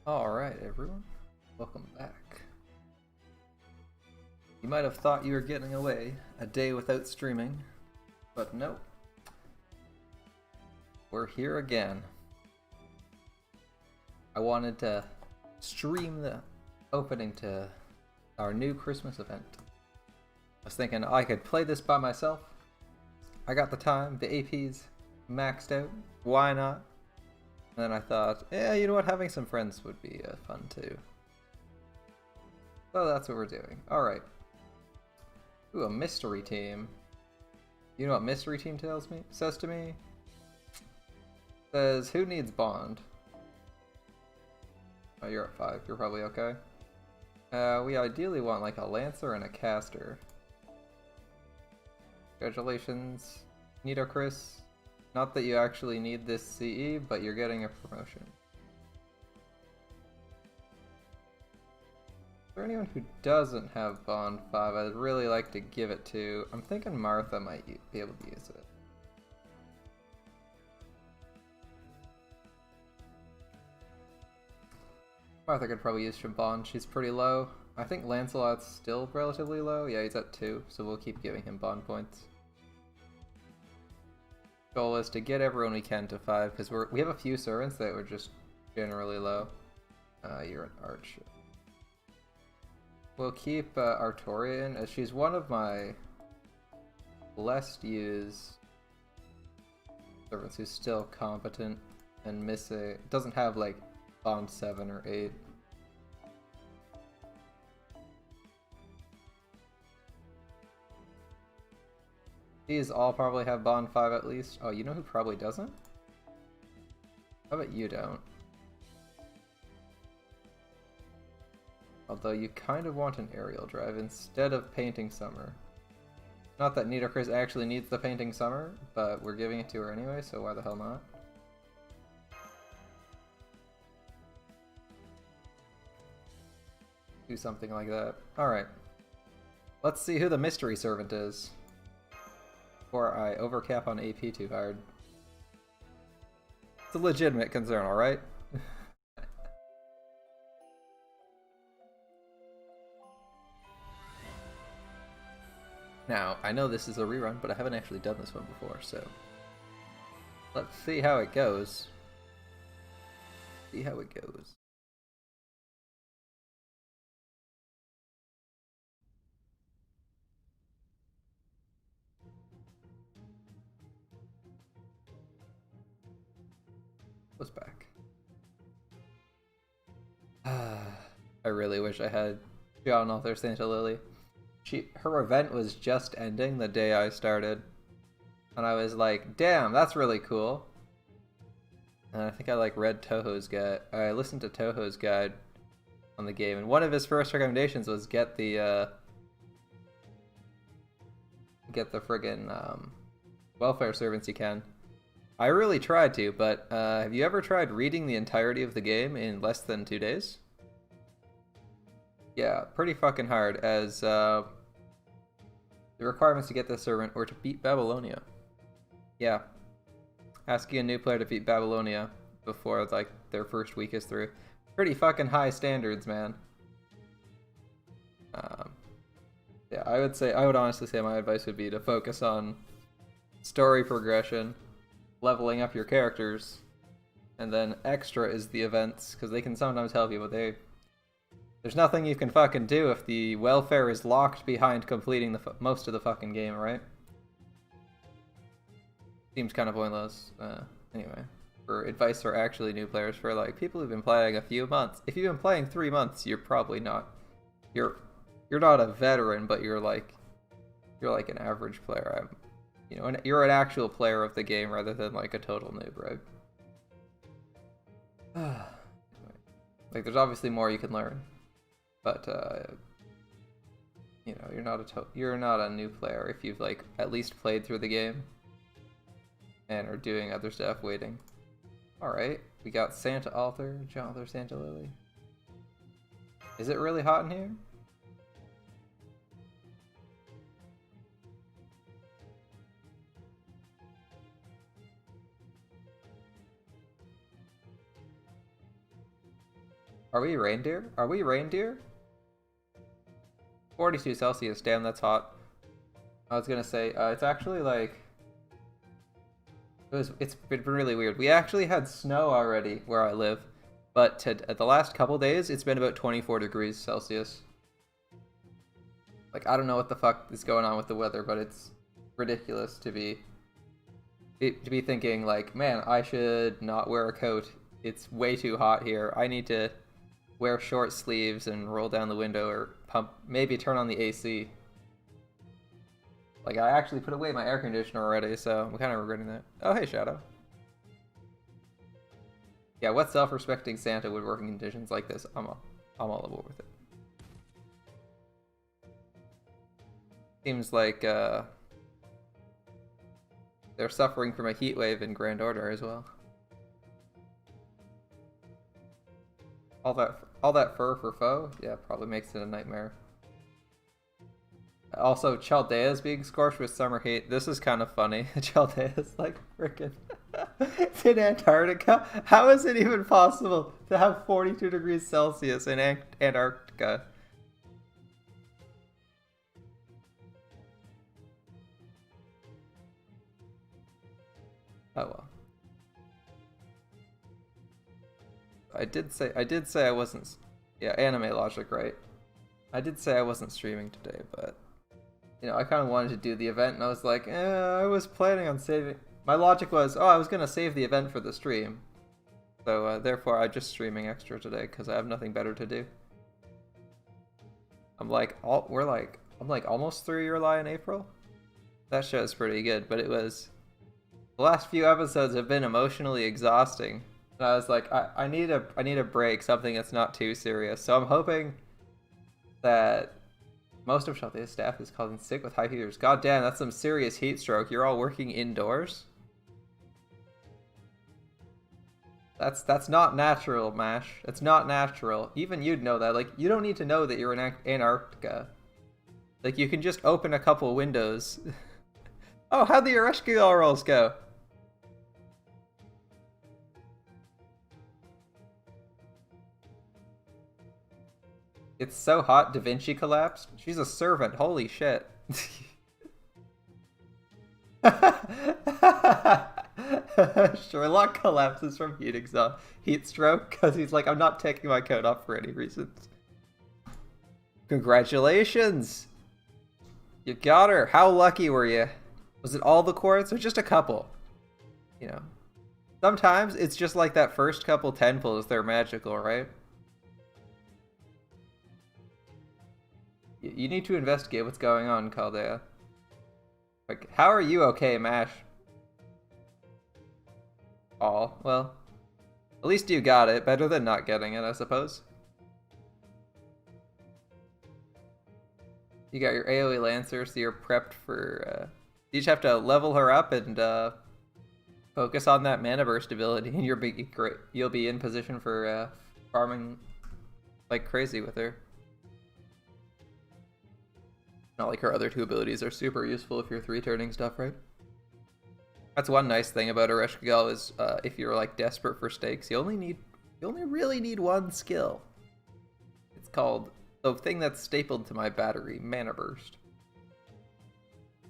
Alright, everyone. Welcome back. You might have thought you were getting away a day without streaming, but no. We're here again. I wanted to stream the opening to our new Christmas event. I was thinking I could play this by myself. I got the time, the AP's maxed out, why not? And then I thought, yeah, you know what, having some friends would be fun too. So that's what we're doing. Alright. Ooh, a mystery team. You know what mystery team says to me? Says, who needs bond? Oh, you're at 5. You're probably okay. We ideally want like a lancer and a caster. Congratulations, Nito Chris. Not that you actually need this CE, but you're getting a promotion. Is there anyone who doesn't have Bond 5 I'd really like to give it to? I'm thinking Martha might be able to use it. Martha could probably use some Bond. She's pretty low. I think Lancelot's still relatively low. Yeah, he's at 2, so we'll keep giving him Bond points. Goal is to get everyone we can to 5, because we have a few servants that were just generally low. You're an archer. We'll keep Artorian, as she's one of my less used servants who's still competent and doesn't have like Bond 7 or 8. These all probably have Bond 5 at least. Oh, you know who probably doesn't? How about you don't? Although you kind of want an aerial drive instead of painting summer. Not that Nito Chris actually needs the painting summer, but we're giving it to her anyway, so why the hell not? Do something like that. Alright. Let's see who the mystery servant is. Before I overcap on AP too hard. It's a legitimate concern, alright? Now, I know this is a rerun, but I haven't actually done this one before, so let's see how it goes. See how it goes. What's back? I really wish I had John Author Santa Lily. Her event was just ending the day I started, and I was like, damn, that's really cool. And I think I like read Toho's guide. I listened to Toho's guide on the game, and one of his first recommendations was get the friggin' welfare servants you can. I really tried to, but have you ever tried reading the entirety of the game in less than 2 days? Yeah, pretty fucking hard, as the requirements to get this servant were to beat Babylonia. Yeah. Asking a new player to beat Babylonia before, like, their first week is through. Pretty fucking high standards, man. Yeah, I would honestly say my advice would be to focus on story progression, leveling up your characters, and then extra is the events, because they can sometimes help you, but there's nothing you can fucking do if the welfare is locked behind completing most of the fucking game, right? Seems kind of pointless. Anyway, for advice for actually new players, for like people who've been playing a few months. If you've been playing 3 months, you're probably not. You're not a veteran, but you're like an average player. You're an actual player of the game rather than like a total noob, right? Like, there's obviously more you can learn, but you're not a new player if you've like at least played through the game and are doing other stuff waiting. Alright, we got Santa Author, John Author, Santa Lily. Is it really hot in here? Are we reindeer? Are we reindeer? 42 Celsius, damn, that's hot. I was gonna say, it's actually like... It's been really weird. We actually had snow already where I live, but at the last couple days, it's been about 24 degrees Celsius. Like, I don't know what the fuck is going on with the weather, but it's ridiculous to be thinking, like, man, I should not wear a coat. It's way too hot here. I need to wear short sleeves and roll down the window or maybe turn on the AC. Like, I actually put away my air conditioner already, so I'm kind of regretting that. Oh, hey, Shadow. Yeah, what self-respecting Santa would work in conditions like this? I'm all aboard with it. Seems like they're suffering from a heat wave in Grand Order as well. All that fur for foe? Yeah, probably makes it a nightmare. Also, Chaldea's being scorched with summer heat. This is kind of funny. Chaldea's like freaking it's in Antarctica. How is it even possible to have 42 degrees Celsius in Antarctica? Oh well. I did say I wasn't. Yeah, anime logic, right? I did say I wasn't streaming today, but you know, I kind of wanted to do the event, and I was like, I was planning on saving. My logic was, oh, I was gonna save the event for the stream, so therefore I'm just streaming extra today because I have nothing better to do. I'm like, I'm like almost through Your Lie in April. That show's pretty good, but it was. The last few episodes have been emotionally exhausting. And I was like, I need a break, something that's not too serious. So I'm hoping that most of Sheltea's staff is called in sick with high heaters. God damn, that's some serious heat stroke. You're all working indoors? That's not natural, Mash. It's not natural. Even you'd know that. Like, you don't need to know that you're in Antarctica. Like, you can just open a couple windows. Oh, how'd the Ereshkigal rolls go? It's so hot, Da Vinci collapsed. She's a servant, holy shit. Sherlock collapses from heat stroke because he's like, I'm not taking my coat off for any reasons. Congratulations! You got her. How lucky were you? Was it all the quartz or just a couple? You know, sometimes it's just like that first couple 10 pulls, they're magical, right? You need to investigate what's going on, Chaldea. Like, how are you okay, Mash? All well, at least you got it. Better than not getting it, I suppose. You got your AoE Lancer, so you're prepped for... you just have to level her up and focus on that mana burst ability, and you'll be in position for farming like crazy with her. Not like her other two abilities are super useful if you're 3-turning stuff, right? That's one nice thing about Ereshkigal is if you're like desperate for stakes, you only really need one skill. It's called the thing that's stapled to my battery, Mana Burst.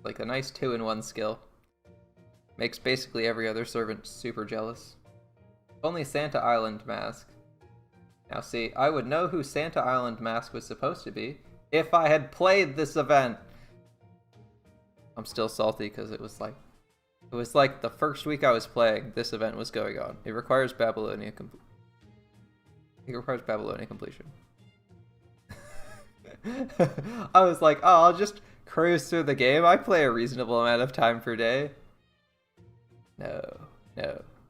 Like a nice 2-in-1 skill. Makes basically every other servant super jealous. Only Santa Island Mask. Now see, I would know who Santa Island Mask was supposed to be if I had played this event. I'm still salty because it was like the first week I was playing, this event was going on. It requires Babylonia completion. I was like, oh, I'll just cruise through the game. I play a reasonable amount of time per day. No.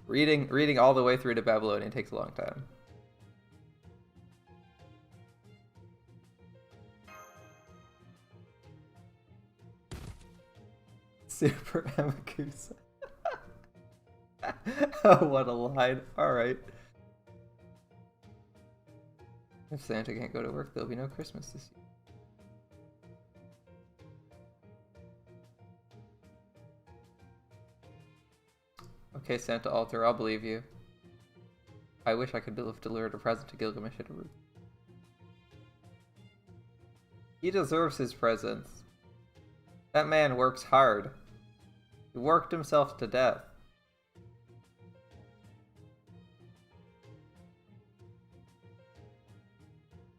Reading all the way through to Babylonia takes a long time. Super Amakusa. Oh, what a line. Alright. If Santa can't go to work, there'll be no Christmas this year. Okay, Santa Altar, I'll believe you. I wish I could have delivered a present to Gilgamesh at a root. He deserves his presents. That man works hard. He worked himself to death.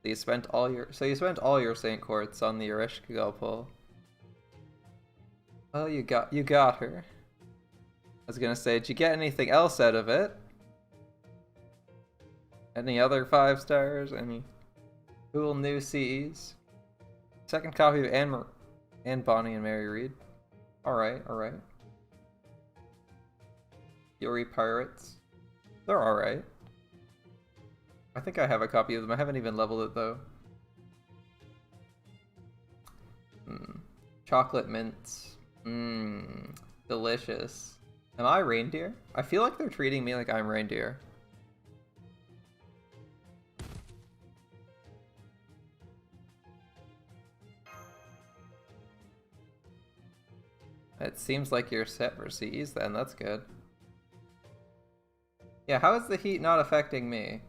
You spent all your Saint Quartz on the Ereshkigal pole. Well, you got her. I was gonna say, did you get anything else out of it? Any other 5 stars? Any cool new CEs? Second copy of Anne Bonny and Mary Read. Alright, alright. Fury Pirates. They're alright. I think I have a copy of them. I haven't even leveled it though. Chocolate mints. Delicious. Am I reindeer? I feel like they're treating me like I'm reindeer. It seems like you're set for CEs then, that's good. Yeah, how is the heat not affecting me?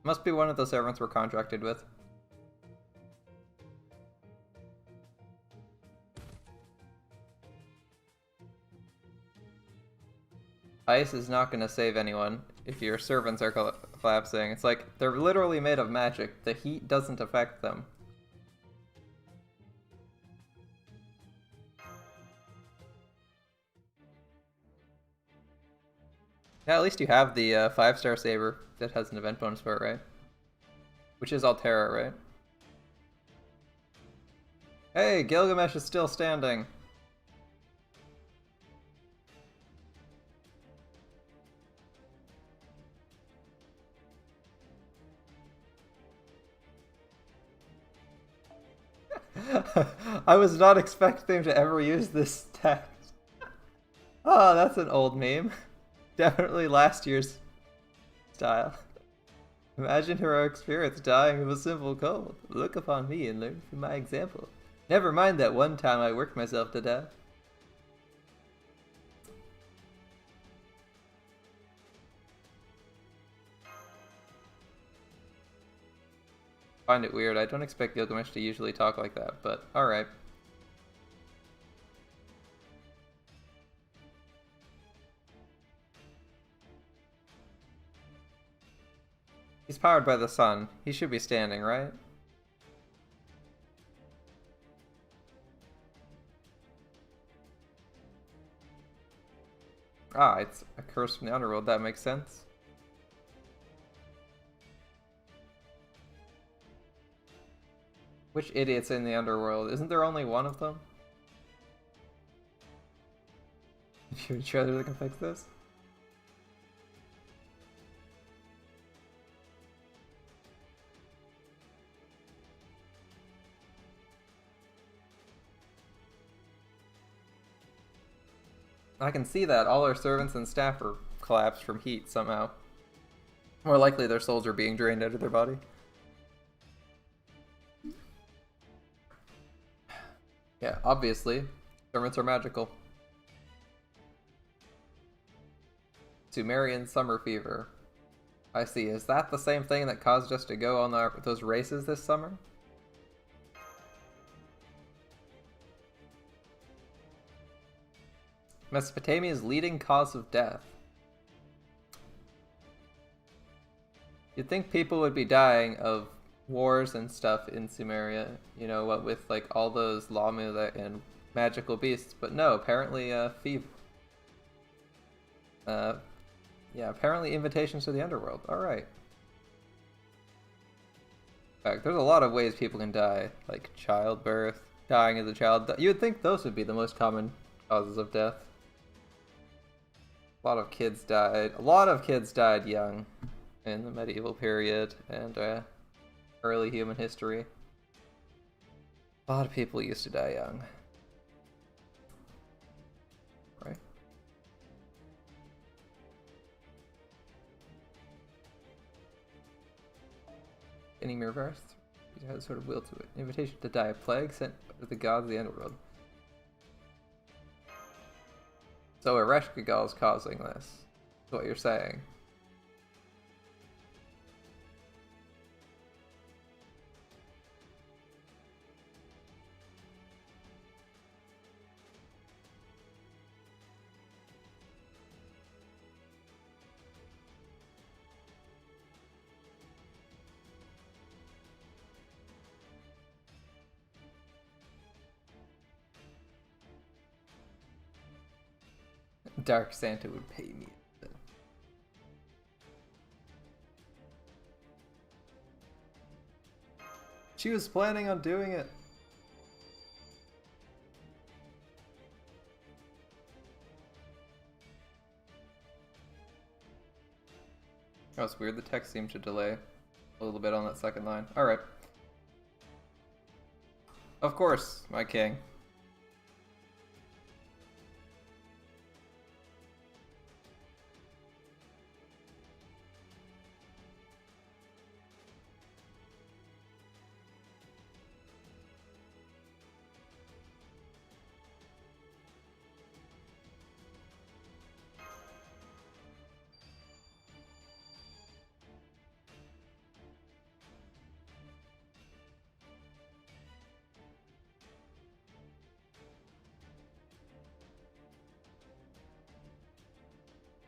Must be one of the servants we're contracted with. Ice is not going to save anyone if your servants are collapsing. It's like, they're literally made of magic. The heat doesn't affect them. Yeah, at least you have the 5-star saber that has an event bonus for it, right? Which is Altera, right? Hey, Gilgamesh is still standing. I was not expecting to ever use this text. Oh, that's an old meme. Definitely last year's style. Imagine heroic spirits dying of a simple cold. Look upon me and learn from my example. Never mind that one time I worked myself to death. Find it weird. I don't expect Gilgamesh to usually talk like that, but alright. He's powered by the sun. He should be standing, right? Ah, it's a curse from the underworld. That makes sense. Which idiot's in the underworld? Isn't there only one of them? You sure they can fix this? I can see that. All our servants and staff are collapsed from heat somehow. More likely their souls are being drained out of their body. Yeah, obviously. Servants are magical. Sumerian summer fever. I see. Is that the same thing that caused us to go on those races this summer? Mesopotamia's leading cause of death. You'd think people would be dying of wars and stuff in Sumeria, you know, what with like all those Lamu and magical beasts, but no, apparently fever. Yeah, apparently invitations to the underworld. Alright. In fact, there's a lot of ways people can die, like childbirth, dying as a child. You would think those would be the most common causes of death. A lot of kids died. A lot of kids died young in the medieval period and early human history. A lot of people used to die young. Right? Any mirror verse? It has sort of will to it. Invitation to die. A plague sent to the gods of the underworld. So Ereshkigal is causing this. Is what you're saying. Dark Santa would pay me. She was planning on doing it. Oh, it's weird. The text seemed to delay a little bit on that second line. Alright. Of course, my king.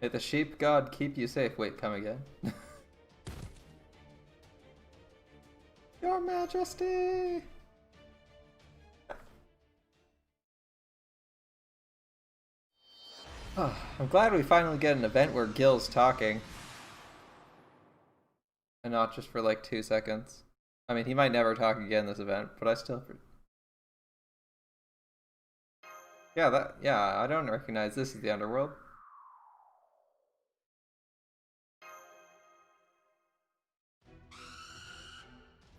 May the sheep god keep you safe. Wait, come again. Your Majesty! Oh, I'm glad we finally get an event where Gil's talking. And not just for like 2 seconds. I mean, he might never talk again this event, but I still... Yeah, I don't recognize this as the underworld.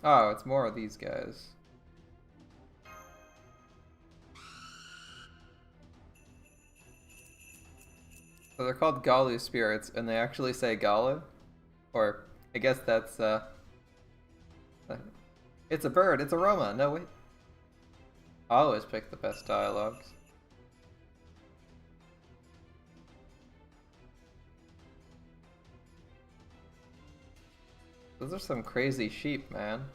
Oh, it's more of these guys. So they're called Galu spirits, and they actually say Galu? Or, I guess that's, it's a bird, it's a Roma, no wait. I always pick the best dialogues. Those are some crazy sheep, man.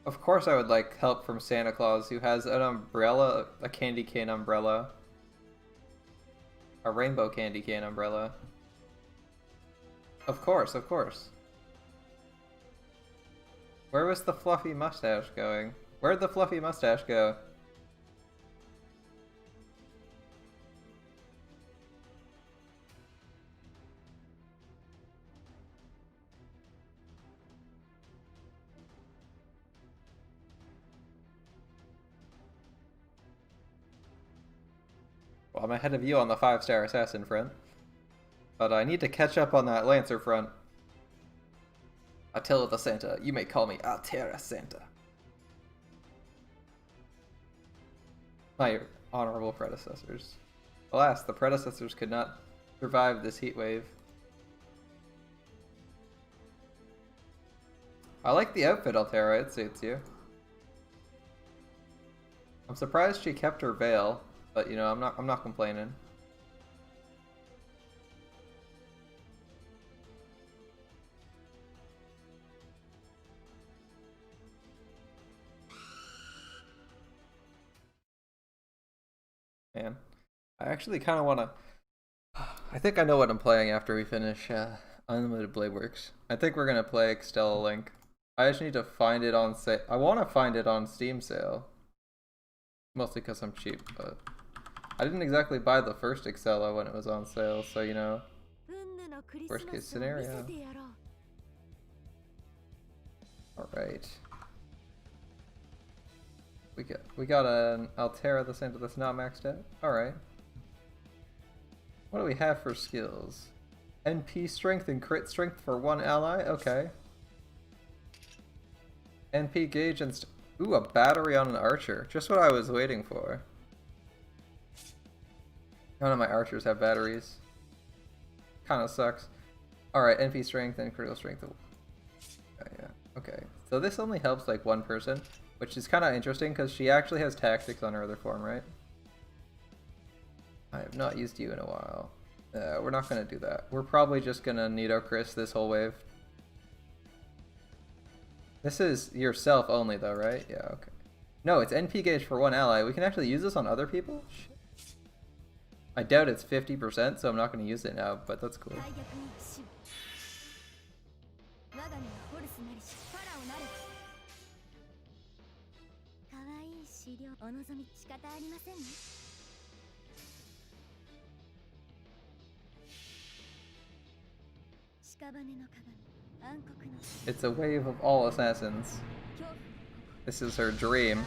Of course I would like help from Santa Claus, who has an umbrella, a candy cane umbrella. A rainbow candy cane umbrella. Of course, of course. Where was the fluffy mustache going? Where'd the fluffy mustache go? Well, I'm ahead of you on the 5-star assassin front. But I need to catch up on that Lancer front. Attila the Santa. You may call me Altera Santa. My honorable predecessors. Alas, the predecessors could not survive this heat wave. I like the outfit, Altera. It suits you. I'm surprised she kept her veil, but you know, I'm not complaining. Man, I actually kind of want to... I think I know what I'm playing after we finish Unlimited Blade Works. I think we're going to play Extella Link. I just need to find it on sale. I want to find it on Steam sale. Mostly because I'm cheap, but... I didn't exactly buy the first Extella when it was on sale, so you know... Worst case scenario. Alright. We got an Altera the Santa that's not maxed out. Alright. What do we have for skills? NP strength and crit strength for one ally? Okay. NP gauge and ooh, a battery on an archer. Just what I was waiting for. None of my archers have batteries. Kinda sucks. Alright, NP strength and critical strength. Yeah, okay. So this only helps like one person. Which is kind of interesting because she actually has tactics on her other form, right? I have not used you in a while. We're not gonna do that. We're probably just gonna Nido Chris this whole wave. This is yourself only though, right? Yeah, okay. No, it's NP gauge for one ally. We can actually use this on other people? Shit. I doubt it's 50%, so I'm not gonna use it now, but that's cool. It's a wave of all assassins. This is her dream.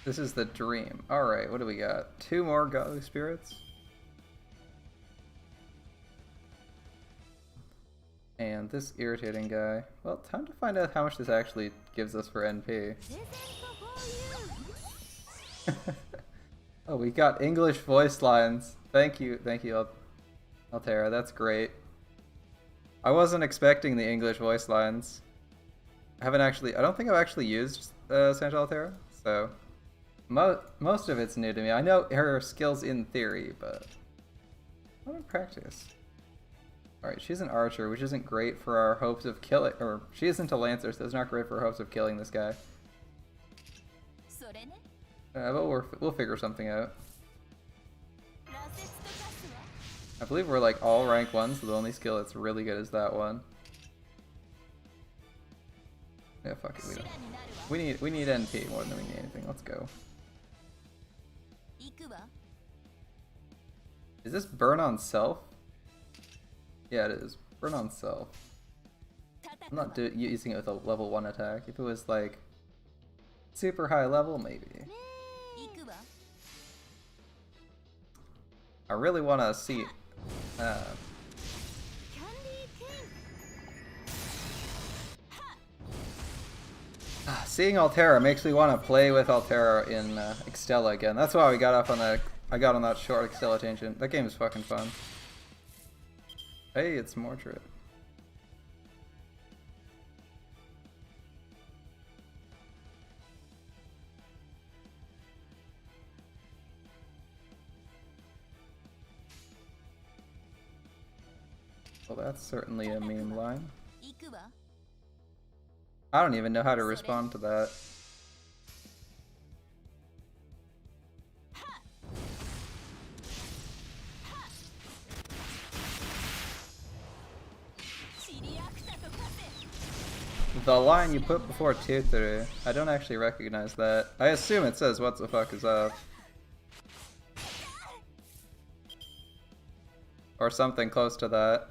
This is the dream. Alright, what do we got? 2 more godly spirits. And this irritating guy. Well, time to find out how much this actually gives us for NP. Oh, we got English voice lines. Thank you, Altera. That's great. I wasn't expecting the English voice lines. I don't think I've actually used Santa Altera, so most of it's new to me. I know her skills in theory, but not in practice. Alright, she's an archer, which isn't great for our hopes of killing, or she isn't a lancer, so it's not great for our hopes of killing this guy. But we'll figure something out. I believe we're like all rank 1, so the only skill that's really good is that one. Yeah, fuck it, we need NP more than we need anything. Let's go. Is this burn on self? Yeah, it is. Burn on self. I'm not using it with a level 1 attack. If it was like super high level, maybe. I really want to see. Seeing Altera makes me want to play with Altera in Extella again. That's why we got off on that. I got on that short Extella tangent. That game is fucking fun. Hey, it's Mordred. Well, that's certainly a meme line. I don't even know how to respond to that. The line you put before Tutoru, I don't actually recognize that. I assume it says what the fuck is up. Or something close to that.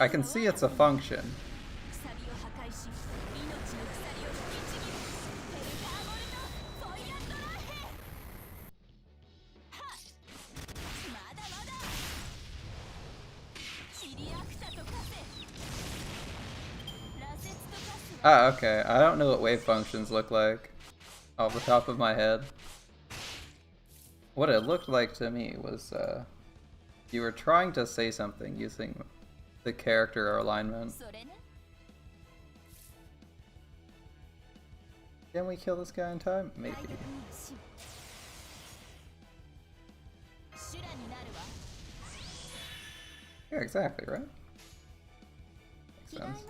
I can see it's a function. Ah, okay. I don't know what wave functions look like off the top of my head. What it looked like to me was you were trying to say something using the character or alignment. Can we kill this guy in time? Maybe. Yeah, exactly, right? Makes sense.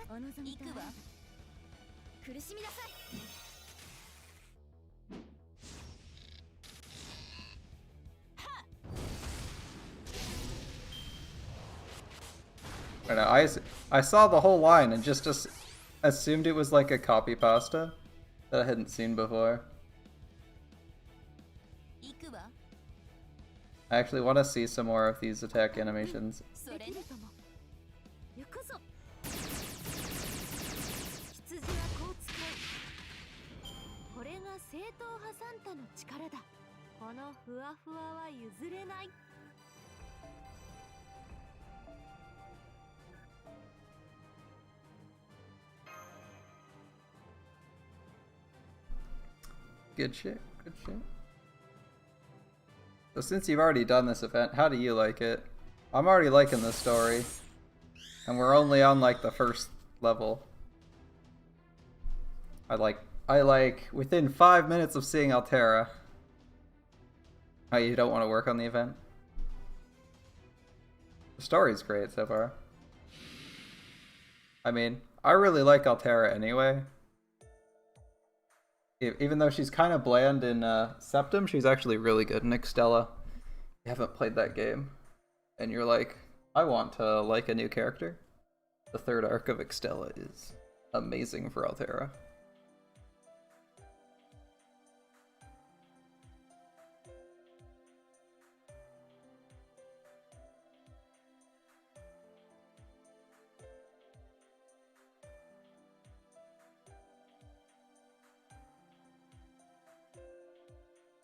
I saw the whole line and just assumed it was like a copy pasta that I hadn't seen before. I actually want to see some more of these attack animations. 正統派サンタの力だ。このふわふわは譲れない。Good shit, good shit. So since you've already done this event, how do you like it? I'm already liking the story. And we're only on like the first level. I like within 5 minutes of seeing Altera. Oh, you don't want to work on the event? The story's great so far. I mean, I really like Altera anyway. Even though she's kind of bland in Septum, she's actually really good in Extella. You haven't played that game, and you're like, I want to like a new character. The third arc of Extella is amazing for Altera.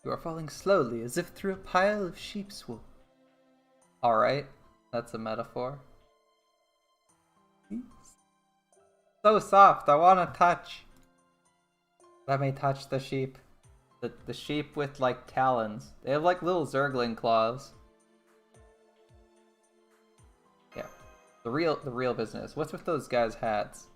You are falling slowly, as if through a pile of sheep's wool. Alright, that's a metaphor. So soft, I want to touch. Let me touch the sheep. The sheep with, like, talons. They have, like, little zergling claws. Yeah. The real business. What's with those guys' hats?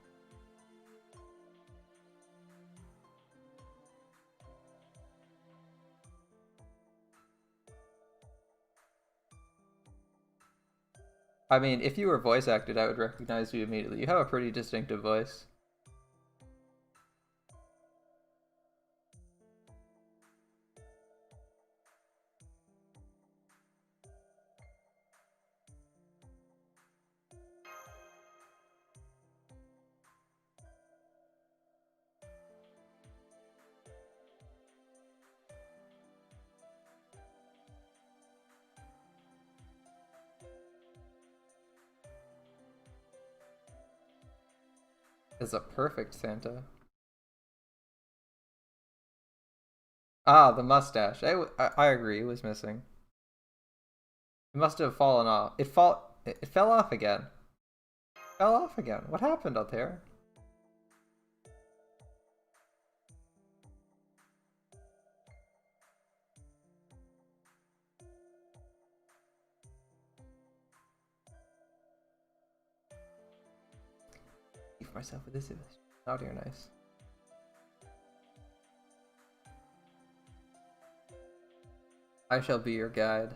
I mean, if you were voice acted, I would recognize you immediately. You have a pretty distinctive voice. Is a perfect Santa. Ah, the mustache. I agree, it was missing. It must have fallen off. It fell off again. Fell off again. What happened out there? Leave myself with this image. Oh dear, nice. I shall be your guide.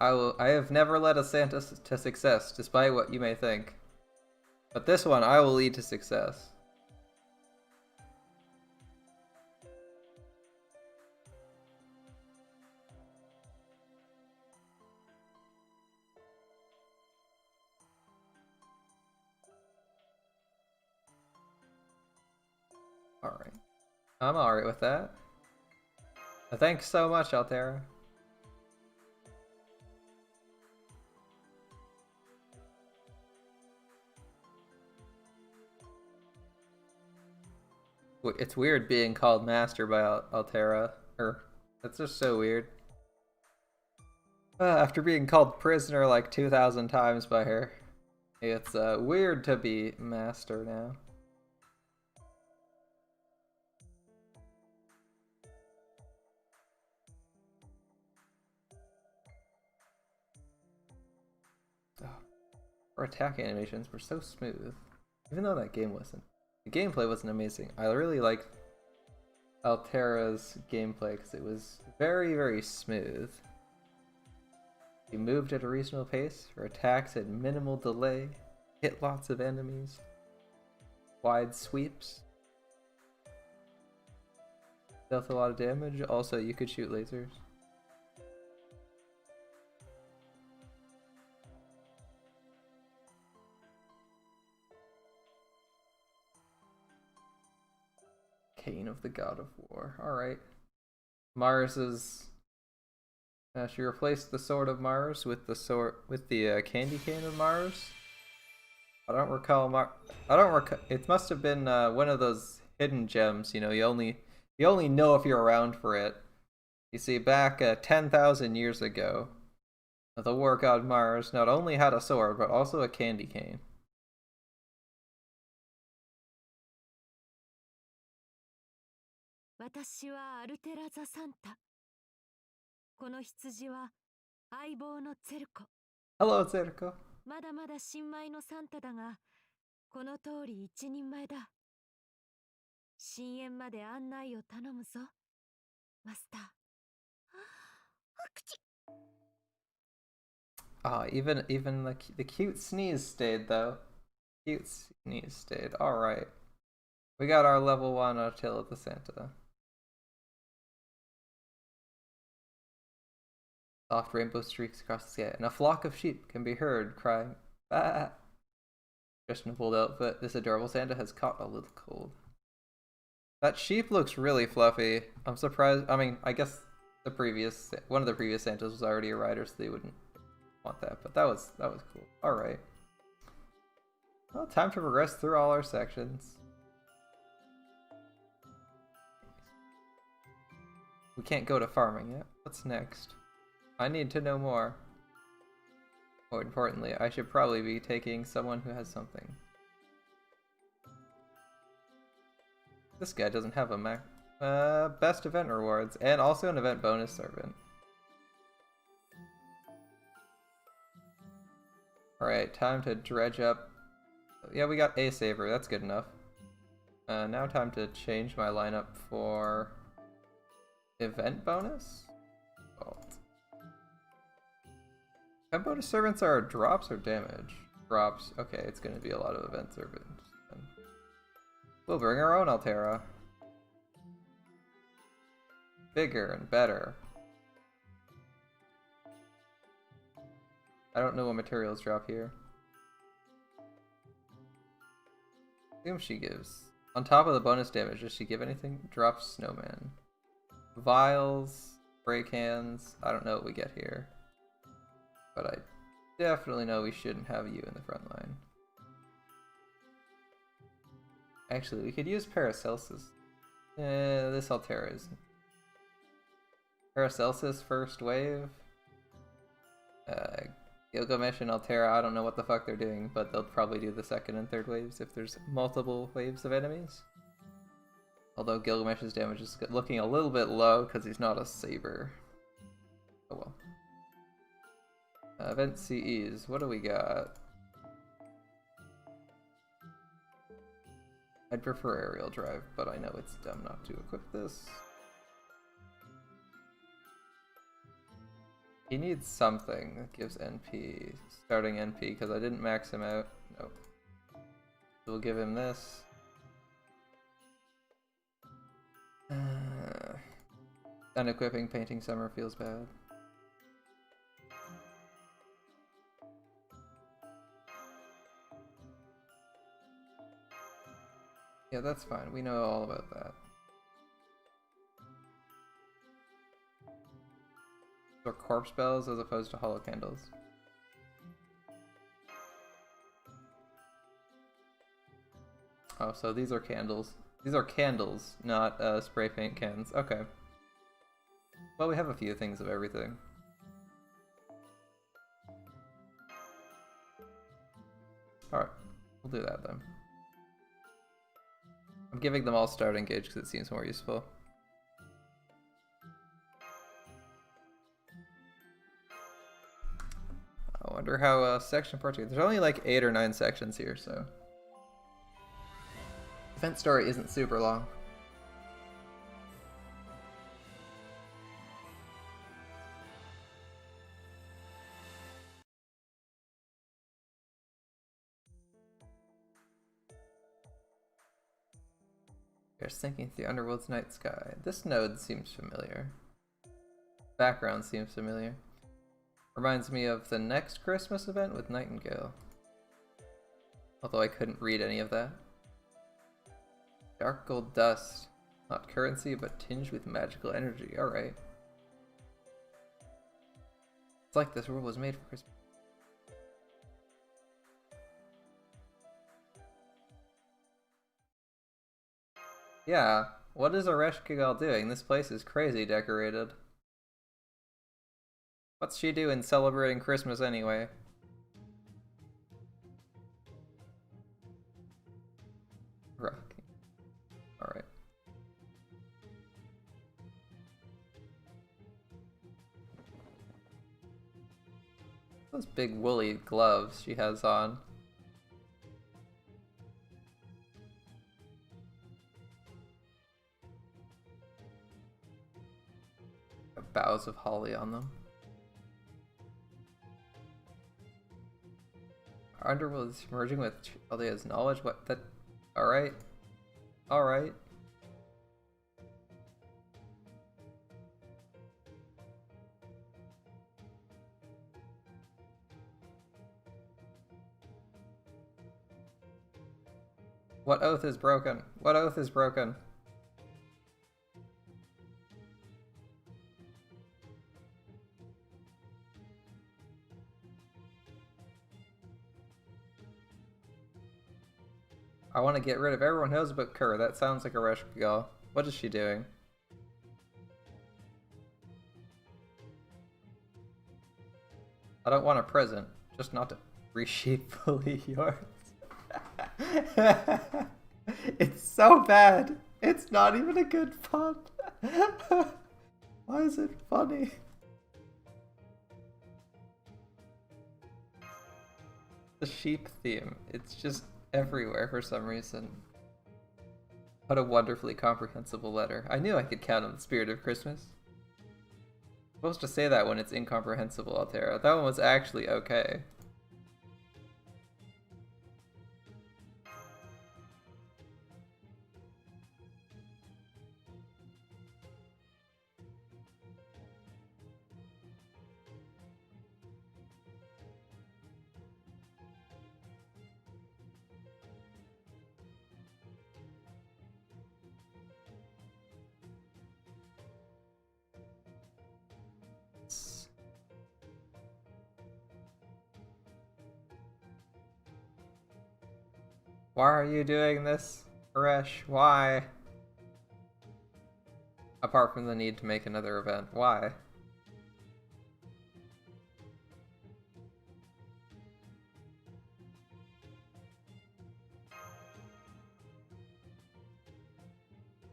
I have never led a Santa to success, despite what you may think. But this one, I will lead to success. Alright. I'm alright with that. Thanks so much, Altera. It's weird being called Master by Altera. That's just so weird. After being called Prisoner like 2,000 times by her. It's weird to be Master now. Her attack animations were so smooth. Even though that game wasn't. The gameplay wasn't amazing. I really liked Altera's gameplay because it was very, very smooth. She moved at a reasonable pace. Her attacks had minimal delay. Hit lots of enemies. Wide sweeps. Dealt a lot of damage. Also, you could shoot lasers. Cane of the God of War. Alright. Mars is... she replaced the Sword of Mars with the Candy Cane of Mars. I don't recall it must have been one of those hidden gems, you know, you only You only know if you're around for it. You see, back 10,000 years ago, the war god Mars not only had a sword, but also a candy cane. 私はアルテラザサンタ。この羊は相棒のツェルコ。Hello, Zerko. まだまだ新米のサンタだが、この通り一人前だ。深淵まで案内を頼むぞ、マスター。口。Ah, even the cute sneeze stayed though. Cute sneeze stayed. All right, we got our level 1 Attila the Santa. Soft rainbow streaks across the sky, and a flock of sheep can be heard crying, "Ah!" Dressed in a bold outfit, this adorable Santa has caught a little cold. That sheep looks really fluffy. I'm surprised. I mean, I guess one of the previous Santas was already a rider, so they wouldn't want that. But that was cool. All right. Well, time to progress through all our sections. We can't go to farming yet. What's next? I need to know more. More importantly, I should probably be taking someone who has something. This guy doesn't have a best event rewards, and also an event bonus servant. Alright, time to dredge up. Yeah, we got a saver, that's good enough. Now time to change my lineup for event bonus? Oh. Event bonus servants are drops or damage? Drops. Okay, it's gonna be a lot of event servants. We'll bring our own Altera. Bigger and better. I don't know what materials drop here. Assume she gives. On top of the bonus damage, does she give anything? Drops snowman. Vials, spray cans. I don't know what we get here. But I definitely know we shouldn't have you in the front line. Actually, we could use Paracelsus. This Altera isn't. Paracelsus first wave. Gilgamesh and Altera, I don't know what the fuck they're doing, but they'll probably do the second and third waves if there's multiple waves of enemies. Although Gilgamesh's damage is looking a little bit low because he's not a saber. Oh well. Event CEs, what do we got? I'd prefer aerial drive, but I know it's dumb not to equip this. He needs something that gives NP, starting NP, because I didn't max him out. Nope. So we'll give him this. Unequipping Painting Summer feels bad. Yeah, that's fine. We know all about that. Or corpse bells as opposed to hollow candles. Oh, so these are candles. These are candles, not spray paint cans. Okay. Well, we have a few things of everything. Alright, we'll do that then. I'm giving them all start engage because it seems more useful. I wonder how section part 2. There's only like 8 or 9 sections here, so event story isn't super long. They're sinking through the underworld's night sky. This node seems familiar. Background seems familiar. Reminds me of the next Christmas event with Nightingale. Although I couldn't read any of that. Dark gold dust. Not currency, but tinged with magical energy. Alright. It's like this world was made for Christmas. Yeah, What is Ereshkigal doing? This place is crazy decorated. What's she doing celebrating Christmas anyway? Rocky. Alright. Those big woolly gloves she has on. Boughs of holly on them. Our underworld is merging with Chaldea's knowledge. What? That? Alright. Alright. What oath is broken? What oath is broken? I want to get rid of everyone who knows about Kerr. That sounds like a Ereshkigal. What is she doing? I don't want a present, just not to reshape fully yours. It's so bad. It's not even a good pun. Why is it funny? The sheep theme. It's just everywhere for some reason. What a wonderfully comprehensible letter. I knew I could count on the spirit of Christmas. I'm supposed to say that when it's incomprehensible, Altera. That one was actually okay. Why are you doing this, Paresh? Why? Apart from the need to make another event, why?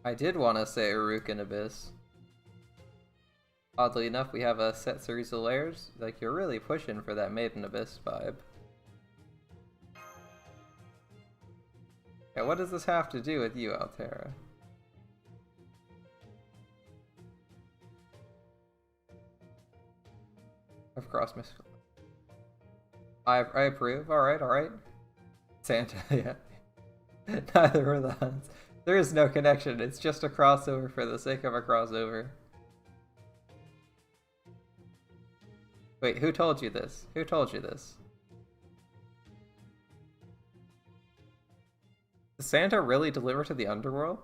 I did want to say Urukan Abyss. Oddly enough, we have a set series of layers. Like, you're really pushing for that Maiden Abyss vibe. Yeah, what does this have to do with you, Altera? Of course, Miss. I approve. Alright, alright. Santa, yeah. Neither of the Huns. There is no connection. It's just a crossover for the sake of a crossover. Wait, who told you this? Who told you this? Does Santa really deliver to the underworld?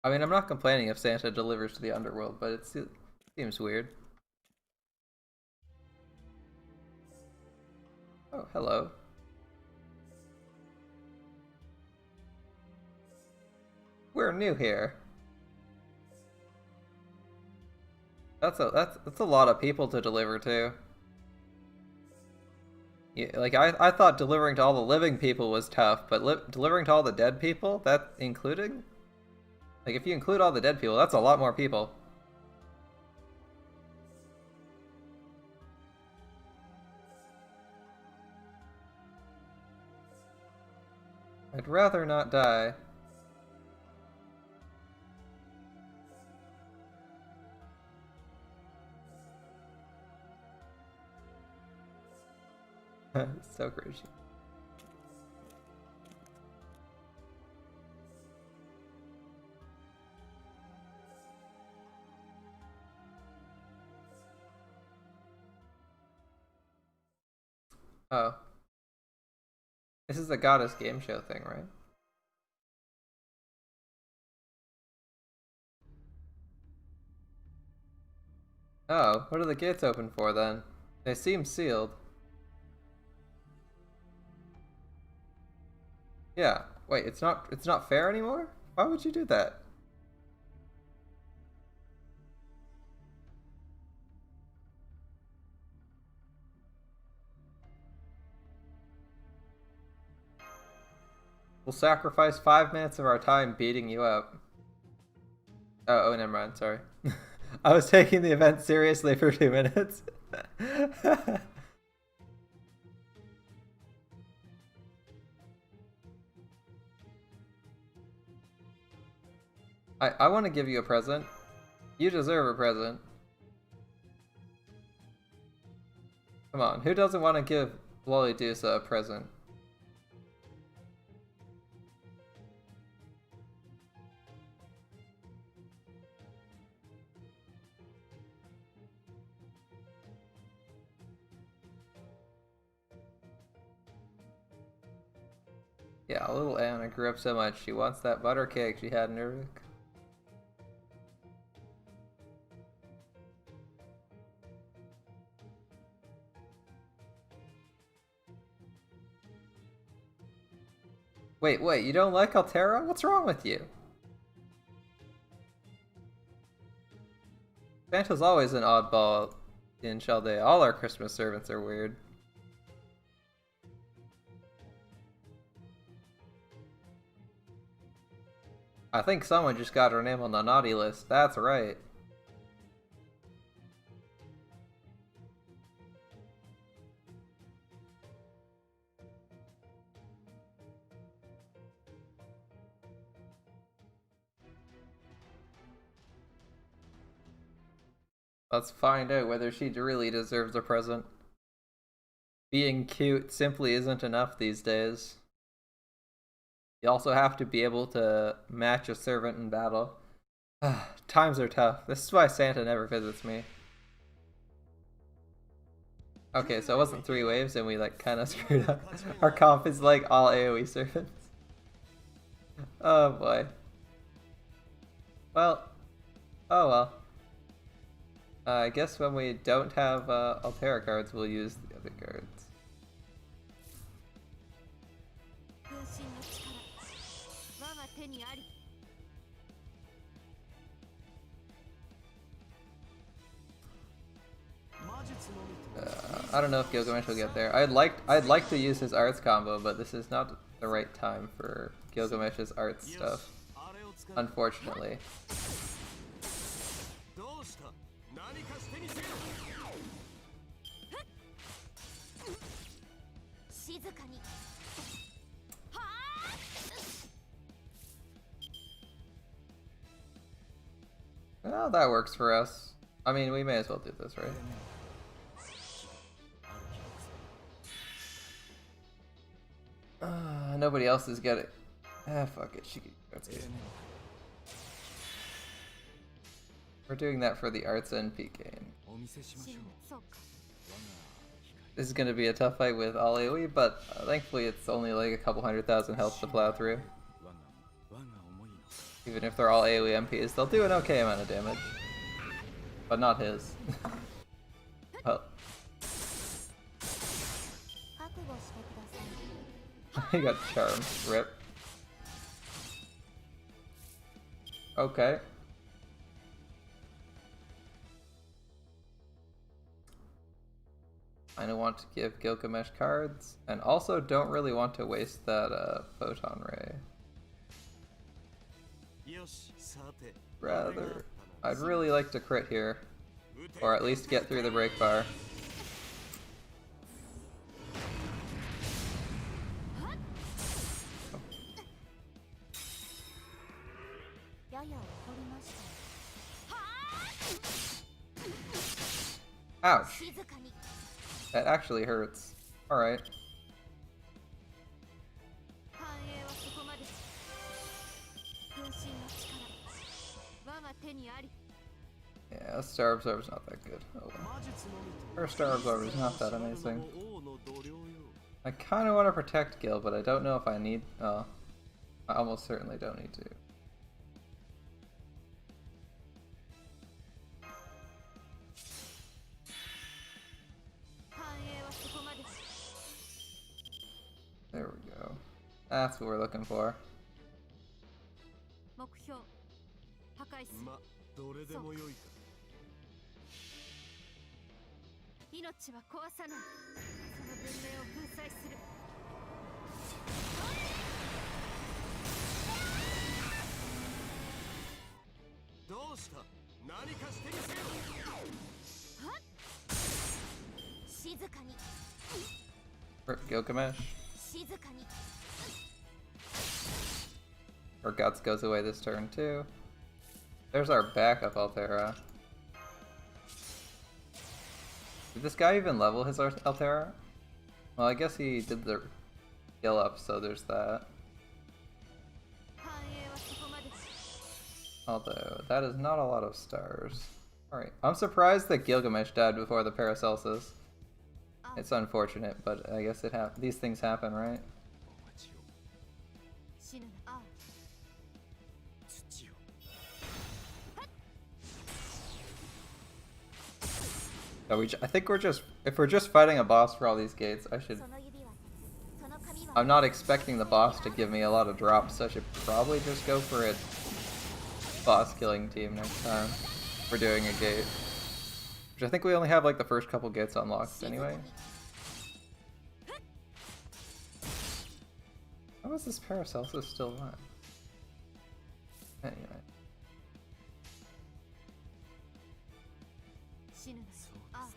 I mean, I'm not complaining if Santa delivers to the underworld, but it seems weird. Oh, hello. We're new here. That's a lot of people to deliver to. Yeah, like I thought delivering to all the living people was tough, but delivering to all the dead people, that including? Like if you include all the dead people, that's a lot more people. I'd rather not die. So crazy. Oh. This is the goddess game show thing, right? Oh, what are the gates open for then? They seem sealed. Yeah. Wait, it's not fair anymore? Why would you do that? We'll sacrifice 5 minutes of our time beating you up. Oh, never mind, sorry. I was taking the event seriously for 2 minutes. I want to give you a present. You deserve a present. Come on, who doesn't want to give Lolly Deuce a present? Yeah, little Anna grew up so much. She wants that butter cake she had in her. Wait, you don't like Altera? What's wrong with you? Santa's always an oddball in Chaldea. All our Christmas servants are weird. I think someone just got her name on the naughty list. That's right. Let's find out whether she really deserves a present. Being cute simply isn't enough these days. You also have to be able to match a servant in battle. Times are tough. This is why Santa never visits me. Okay, so it wasn't 3 waves and we like kind of screwed up. Our comp is like all AoE servants. Oh boy. Well. Oh well. I guess when we don't have Altera cards, we'll use the other cards. I don't know if Gilgamesh will get there. I'd like to use his arts combo, but this is not the right time for Gilgamesh's arts stuff. Unfortunately. Well, that works for us. I mean, we may as well do this, right? Nobody else is getting. Fuck it. That's good. We're doing that for the arts NP gain. This is gonna be a tough fight with all AoE, but thankfully it's only like a couple 100,000 health to plow through. Even if they're all AoE MPs, they'll do an okay amount of damage. But not his. Well. He got charmed. Rip. Okay. I don't want to give Gilgamesh cards, and also don't really want to waste that photon ray. Rather, I'd really like to crit here, or at least get through the break bar. Ouch. That actually hurts. Alright. Yeah, Star Absorber's not that good. Oh well. Her Star Absorber's not that amazing. I kind of want to protect Gil, but I don't know if I need... Oh. I almost certainly don't need to. There we go. That's what we're looking for. 目標破壊する。ま、どれでもよいか。命は壊さない。その文明を粉砕する。どうした？何かしてみせよ。はっ。静かに。Gilgamesh. 静かに。 Or Guts goes away this turn too. There's our backup Altera. Did this guy even level his Altera? Well, I guess he did the skill up, so there's that. 繁栄はそこまで。 Although, that is not a lot of stars. Alright, I'm surprised that Gilgamesh died before the Paracelsus. It's unfortunate, but I guess these things happen, right? 死ぬな。ああ。 土を。 So I think if we're just fighting a boss for all these gates, その指はその髪は I'm not expecting the boss to give me a lot of drops, so I should probably just go for a boss killing team next time if we're doing a gate. Which I think we only have like the first couple gates unlocked anyway. How is this Paracelsus still alive? Anyway. 死ぬな。そうああ。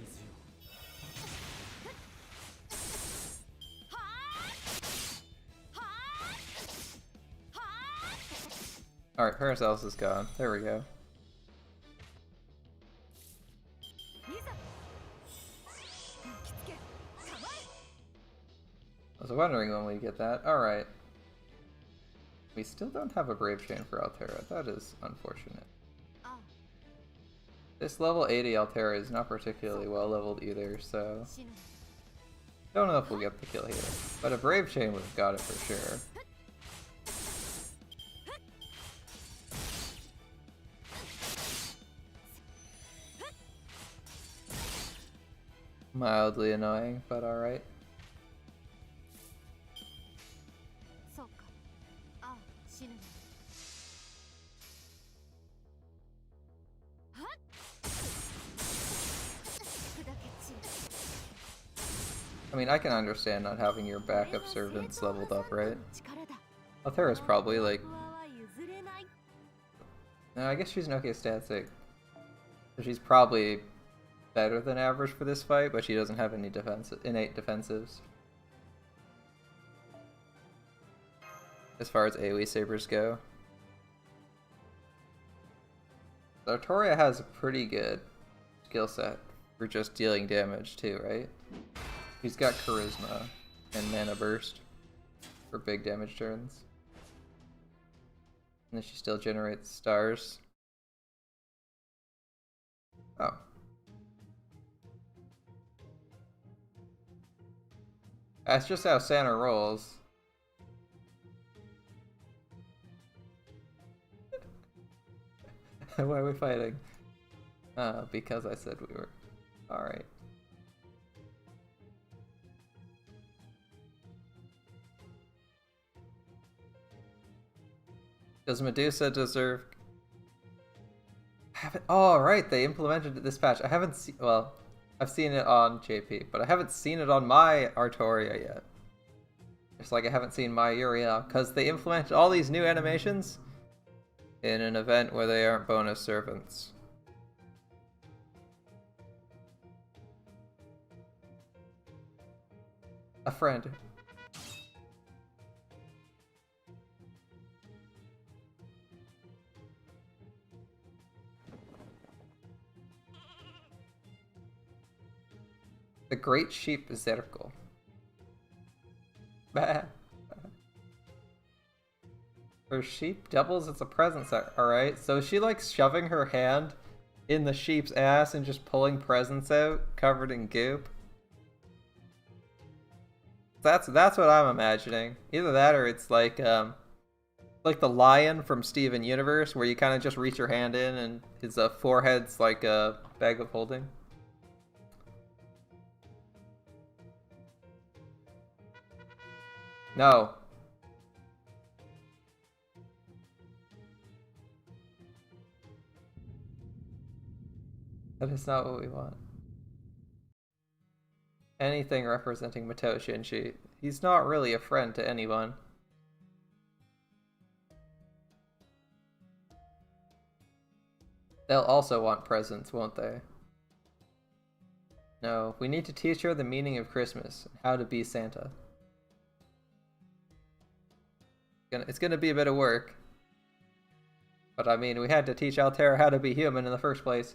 水よ。 Alright, Paracelsus is gone. There we go. I was wondering when we get that. Alright. We still don't have a Brave Chain for Altera. That is unfortunate. This level 80 Altera is not particularly well leveled either, so... Don't know if we'll get the kill here. But a Brave Chain would have got it for sure. Mildly annoying, but alright. そうか。ああ、死ぬな。はっ。砕け散る。 I mean, I can understand not having your backup servants leveled up, right? 力だ。 Altera's probably like... 不破は譲れない。 No, I guess she's an okay static. So she's probably better than average for this fight, but she doesn't have any innate defensives. As far as AoE sabers go. Artoria has a pretty good skill set for just dealing damage too, right? She's got Charisma and Mana Burst for big damage turns. And then she still generates stars. Oh. That's just how Santa rolls. Why are we fighting? Because I said we were. Alright. Does Medusa deserve... Oh, right, they implemented this patch. I haven't seen... Well, I've seen it on JP, but I haven't seen it on my Artoria yet. Just like I haven't seen my Uriel, because they implemented all these new animations in an event where they aren't bonus servants. A friend. The Great Sheep Zirkel. Bah. Her sheep doubles as a present set. Alright, so she likes shoving her hand in the sheep's ass and just pulling presents out covered in goop. That's what I'm imagining. Either that or it's like the lion from Steven Universe where you kind of just reach your hand in and his forehead's like a bag of holding. No. That is not what we want. Anything representing Mato Shinji. He's not really a friend to anyone. They'll also want presents, won't they? No, we need to teach her the meaning of Christmas, and how to be Santa. It's gonna be a bit of work. But I mean, we had to teach Altera how to be human in the first place.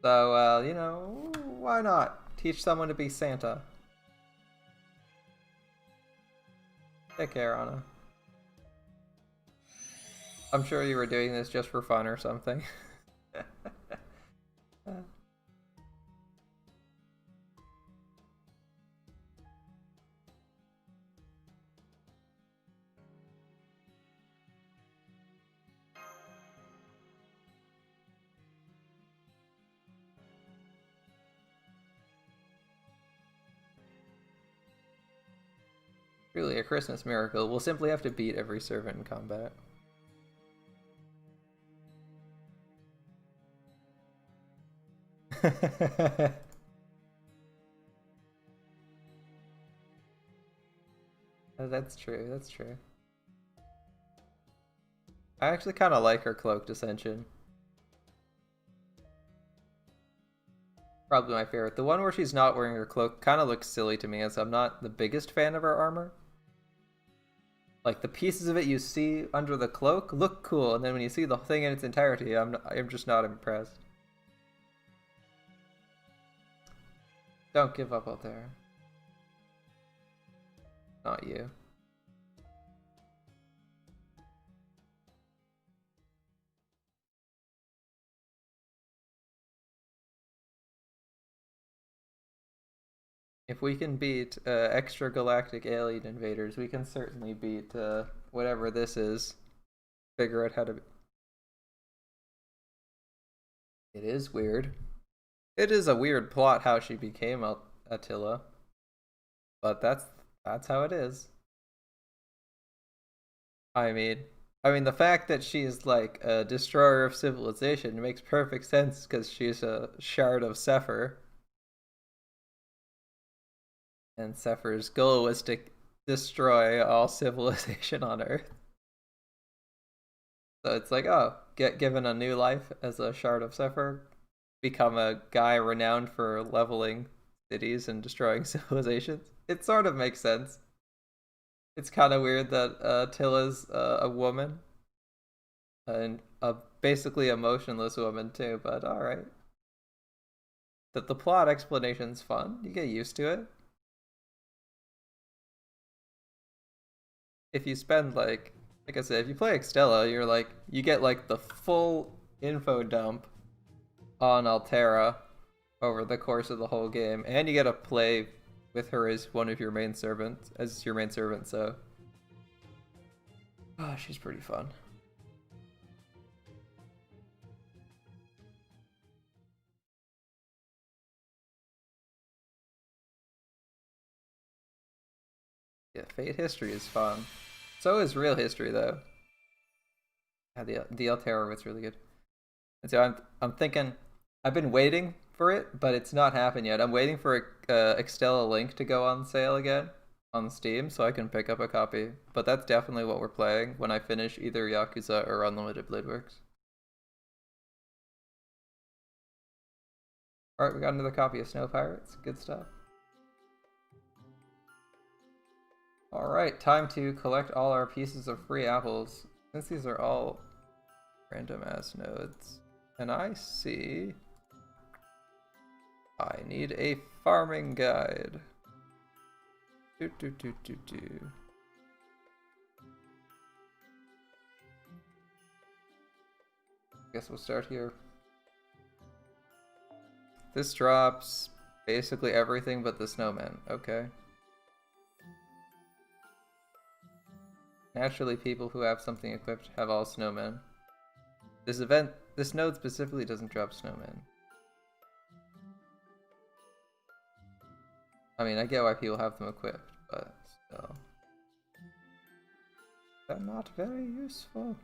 So, you know, why not? Teach someone to be Santa. Take care, Anna. I'm sure you were doing this just for fun or something. Truly a Christmas miracle. We'll simply have to beat every servant in combat. That's true, that's true. I actually kind of like her cloaked ascension. Probably my favorite. The one where she's not wearing her cloak kind of looks silly to me, as I'm not the biggest fan of her armor. Like, the pieces of it you see under the cloak look cool, and then when you see the thing in its entirety, I'm just not impressed. Don't give up, Altera. Not you. If we can beat extragalactic alien invaders, we can certainly beat whatever this is. Figure out how to... It is weird. It is a weird plot how she became Attila. But that's how it is. I mean, the fact that she's like a destroyer of civilization makes perfect sense because she's a shard of Sepher. And Sepher's goal was to destroy all civilization on Earth. So it's like, oh, get given a new life as a shard of Sepher, become a guy renowned for leveling cities and destroying civilizations. It sort of makes sense. It's kind of weird that Attila's a woman. And basically a motionless woman too, but alright. That the plot explanation's fun. You get used to it. If you spend like I said, if you play Extella, you get like the full info dump on Altera over the course of the whole game, and you get to play with her as one of your main servants, so she's pretty fun. Yeah, Fate History is fun. So is Real History, though. Yeah, the Altera was really good. And so I'm thinking, I've been waiting for it, but it's not happened yet. I'm waiting for Extella Link to go on sale again on Steam, so I can pick up a copy. But that's definitely what we're playing when I finish either Yakuza or Unlimited Blade Works. Alright, we got another copy of Snow Pirates. Good stuff. Alright, time to collect all our pieces of free apples. Since these are all random ass nodes. And I see... I need a farming guide. Guess we'll start here. This drops basically everything but the snowman. Okay. Naturally, people who have something equipped have all snowmen. This node specifically doesn't drop snowmen. I mean, I get why people have them equipped, but still. They're not very useful.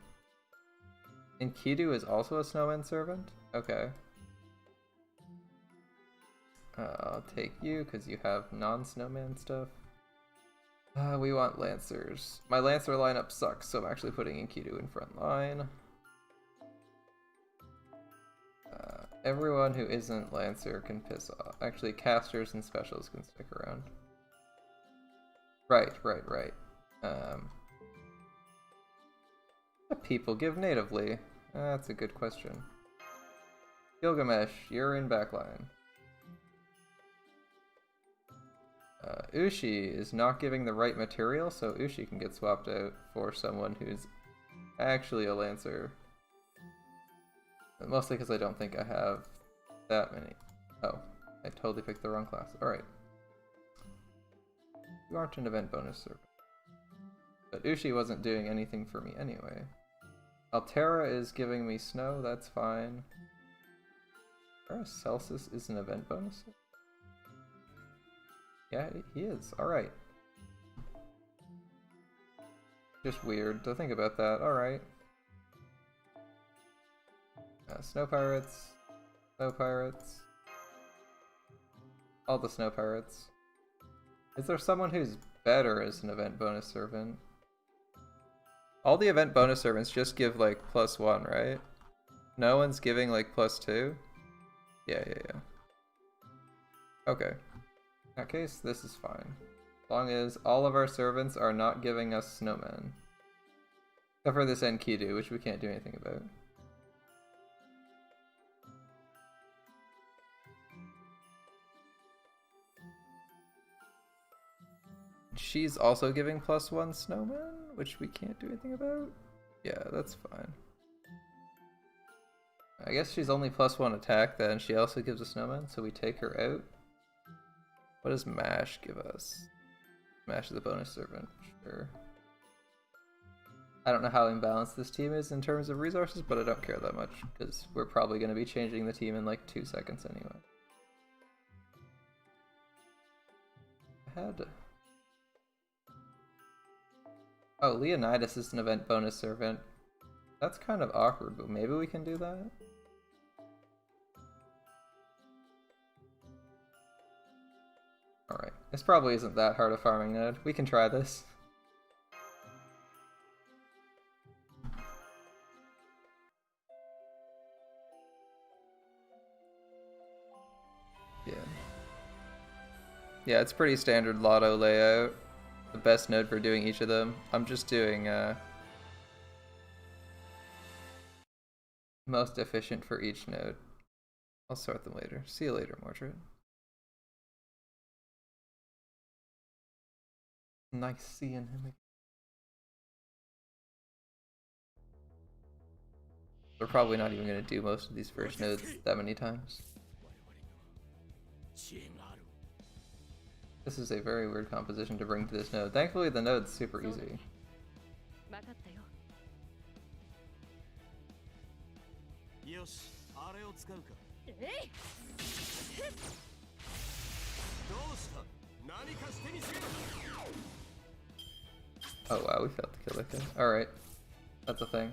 Enkidu is also a snowman servant? Okay. I'll take you because you have non-snowman stuff. We want Lancers. My Lancer lineup sucks, so I'm actually putting Enkidu in front line. Everyone who isn't Lancer can piss off. Actually, casters and specials can stick around. Right. What people give natively? That's a good question. Gilgamesh, you're in backline. Ushi is not giving the right material, so Ushi can get swapped out for someone who's actually a Lancer. Mostly because I don't think I have that many. Oh, I totally picked the wrong class. Alright. You aren't an event bonus servant. But Ushi wasn't doing anything for me anyway. Altera is giving me snow, that's fine. Paracelsus is an event bonus? Yeah, he is. Alright. Just weird to think about that. Alright. Snow pirates. Snow pirates. All the snow pirates. Is there someone who's better as an event bonus servant? All the event bonus servants just give like +1, right? No one's giving like +2? Yeah. Okay. In that case, this is fine. As long as all of our servants are not giving us snowmen. Except for this Enkidu, which we can't do anything about. She's also giving +1 snowman, which we can't do anything about. Yeah, that's fine. I guess she's only +1 attack then. She also gives a snowman, so we take her out. What does Mash give us? Mash is a bonus servant, sure. I don't know how imbalanced this team is in terms of resources, but I don't care that much, because we're probably going to be changing the team in like 2 seconds anyway. Oh, Leonidas is an event bonus servant. That's kind of awkward, but maybe we can do that? Alright, this probably isn't that hard a farming node. We can try this. Yeah, it's pretty standard lotto layout. The best node for doing each of them. I'm just doing most efficient for each node. I'll sort them later. See you later, Mordred. Nice seeing him again. We're probably not even going to do most of these first nodes that many times. This is a very weird composition to bring to this node. Thankfully the node's super easy. Oh wow, we failed to kill that guy. Alright. That's a thing.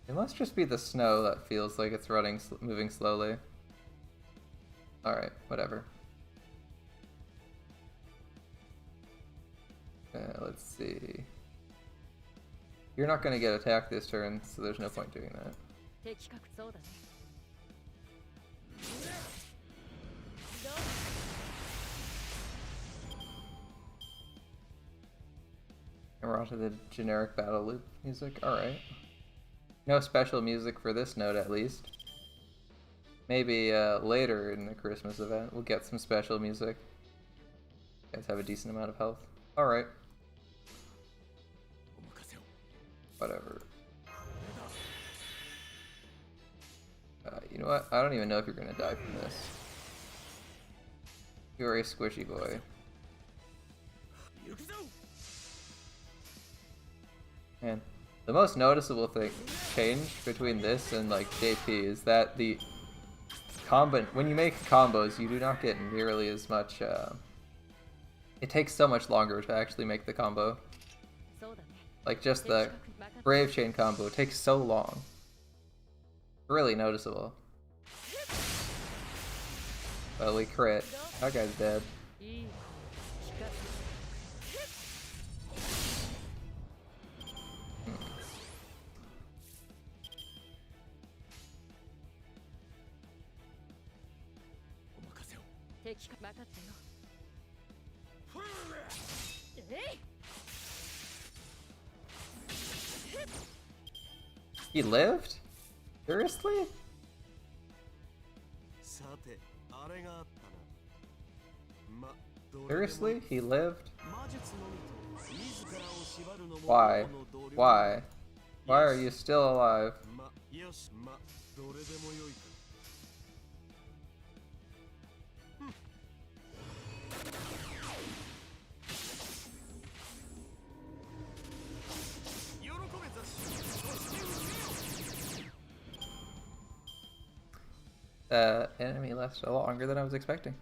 It must just be the snow that feels like it's moving slowly. Alright, whatever. Let's see. You're not going to get attacked this turn, so there's no point doing that. And we're onto the generic battle loop music. Alright. No special music for this node, at least. Maybe later in the Christmas event, we'll get some special music. You guys have a decent amount of health. Alright. Whatever. You know what? I don't even know if you're gonna die from this. You're a squishy boy. Man, the most noticeable change between this and like JP is that the when you make combos, you do not get nearly as much. It takes so much longer to actually make the combo. Like, just the Brave Chain combo takes so long. Really noticeable. Well, we crit. That guy's dead. He lived? Seriously? さてあれがあったな。ま、どれでも Seriously? He lived? 魔術のみと自らを縛るのも Why? 王の同僚 Why? Why are you still alive? ま、よし、ま、どれでもよいか。喜べ雑誌。そして受けよ。Enemy lasted a lot longer than I was expecting.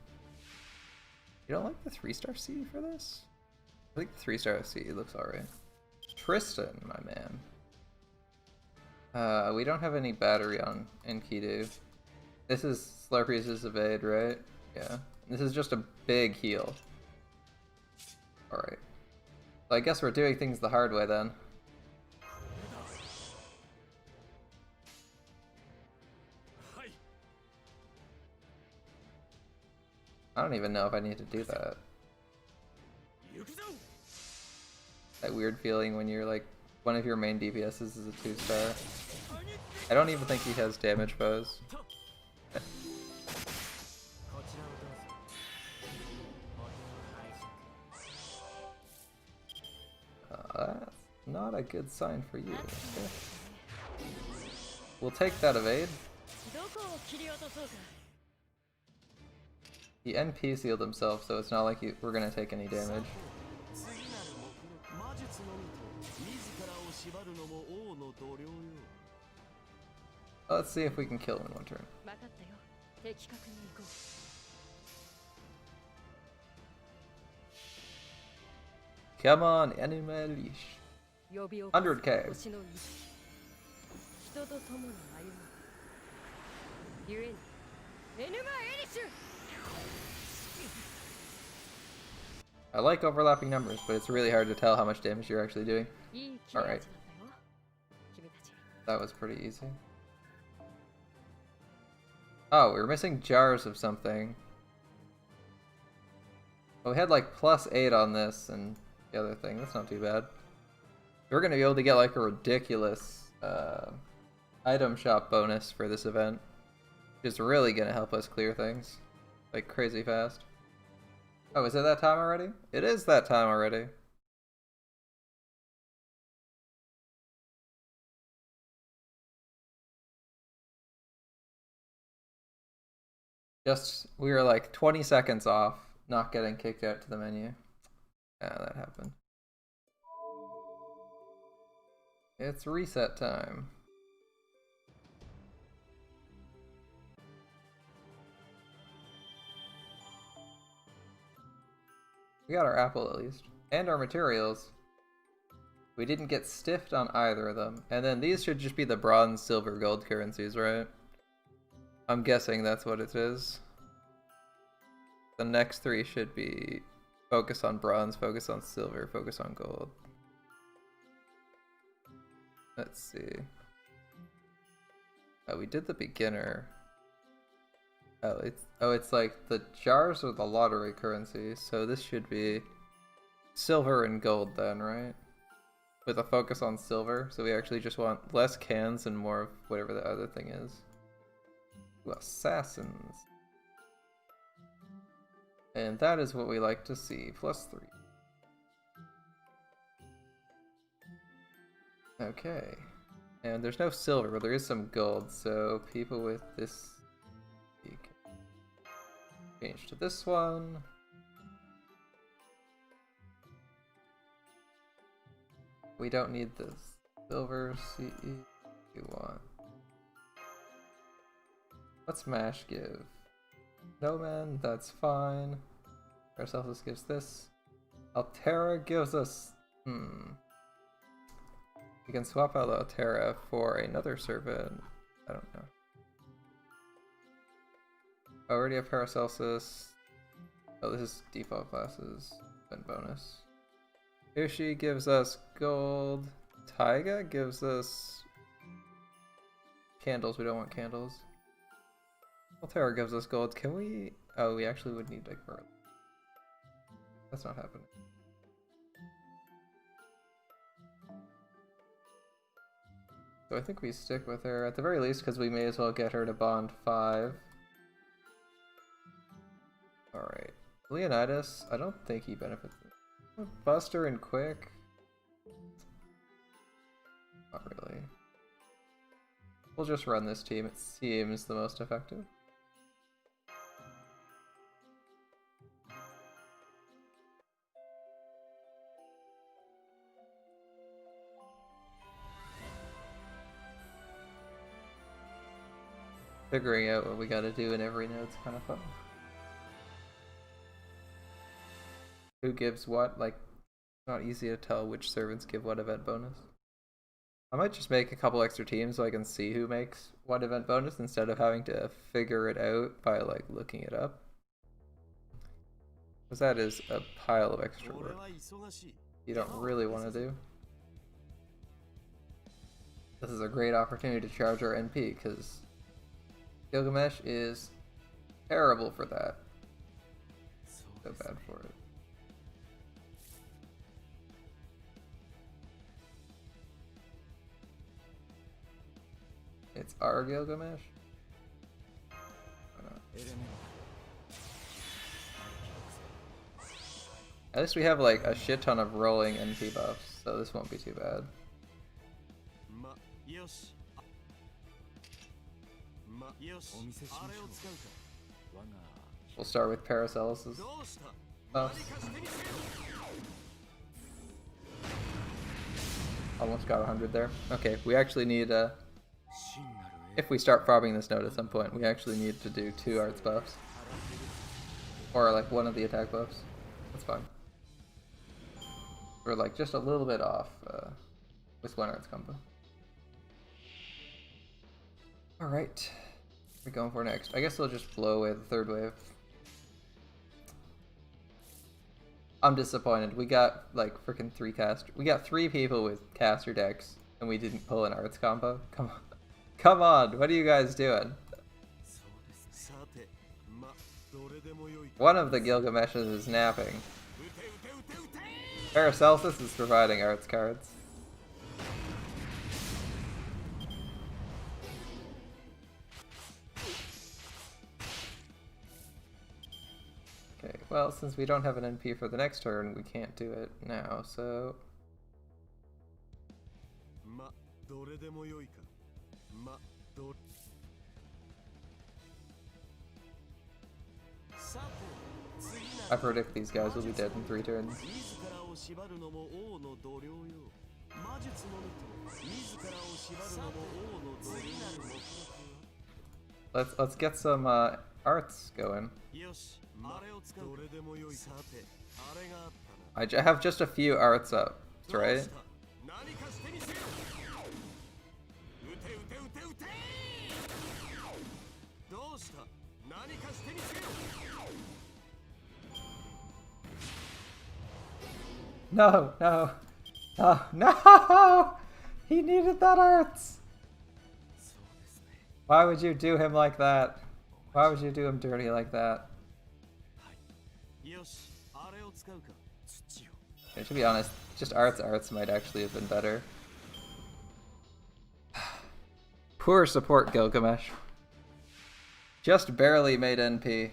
You don't like the 3-star C for this? I think the 3-star C looks alright. Tristan, my man. We don't have any battery on Enkidu. This is Slurpees' evade, right? Yeah. This is just a big heal. Alright. So I guess we're doing things the hard way then. I don't even know if I need to do that. That weird feeling when you're like, one of your main DPSs is a 2-star. I don't even think he has damage bows. That's not a good sign for you. Okay. We'll take that evade. He NP sealed himself, so it's not like we're gonna take any damage. Let's see if we can kill him in one turn. Come on, Animal Leash. 100k. I like overlapping numbers, but it's really hard to tell how much damage you're actually doing. Alright. That was pretty easy. Oh, we were missing jars of something. Well, we had like +8 on this and the other thing. That's not too bad. We're gonna be able to get like a ridiculous item shop bonus for this event. Which is really gonna help us clear things. Like crazy fast. Oh, is it that time already? It is that time already. We were like 20 seconds off not getting kicked out to the menu. Yeah, that happened. It's reset time. We got our apple at least. And our materials. We didn't get stiffed on either of them. And then these should just be the bronze, silver, gold currencies, right? I'm guessing that's what it is. The next 3 should be focus on bronze, focus on silver, focus on gold. Let's see. Oh, we did the beginner. Oh, it's like the jars are the lottery currency, so this should be silver and gold then, right? With a focus on silver, so we actually just want less cans and more of whatever the other thing is. Ooh, assassins. And that is what we like to see, +3. Okay. And there's no silver, but there is some gold, so people with this change to this one. We don't need this silver CE. We want. What's Mash give? No man, that's fine. Paracelsus gives this. Altera gives us. We can swap out Altera for another servant. I don't know. I already have Paracelsus. Oh, this is default classes and bonus. Yoshi gives us gold. Taiga gives us candles. We don't want candles. Altera gives us gold. Can we? Oh, we actually would need like Merlin. That's not happening. So I think we stick with her at the very least because we may as well get her to bond 5. Alright. Leonidas, I don't think he benefits. Buster and Quick? Not really. We'll just run this team. It seems the most effective. Figuring out what we gotta do in every node's kind of fun. Who gives what? Like, not easy to tell which servants give what event bonus. I might just make a couple extra teams so I can see who makes what event bonus instead of having to figure it out by like looking it up. Because that is a pile of extra work you don't really want to do. This is a great opportunity to charge our NP because Gilgamesh is terrible for that. So bad for it. It's our Gilgamesh? At least we have like a shit ton of rolling NP buffs, so this won't be too bad. We'll start with Paracelsus buffs. Almost got 100 there. Okay, we actually need if we start farming this node at some point, we actually need to do 2 arts buffs. Or like one of the attack buffs. That's fine. We're like just a little bit off with 1 arts combo. Alright. What are we going for next? I guess we'll just blow away the 3rd wave. I'm disappointed. We got like freaking 3 caster. We got 3 people with caster decks and we didn't pull an arts combo. Come on. Come on, what are you guys doing? One of the Gilgameshes is napping. Paracelsus is providing arts cards. Okay, well, since we don't have an NP for the next turn, we can't do it now, so... I predict these guys will be dead in 3 turns. Let's get some arts going. I have just a few arts up, right? No, no, no, no! He needed that arts! Why would you do him like that? Why would you do him dirty like that? And to be honest, just arts might actually have been better. Poor support Gilgamesh. Just barely made NP.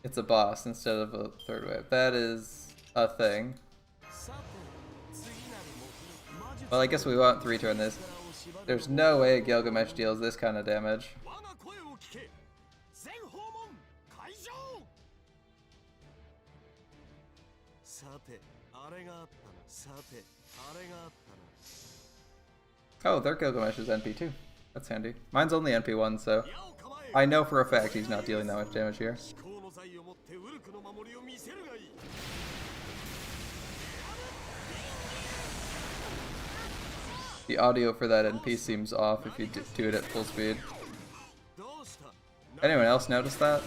It's a boss instead of a 3rd wave. That is a thing. Well, I guess we won't 3-turn this. There's no way Gilgamesh deals this kind of damage. Oh, their Gilgamesh is NP too. That's handy. Mine's only NP1, so I know for a fact he's not dealing that much damage here. The audio for that NP seems off if you do it at full speed. Anyone else notice that?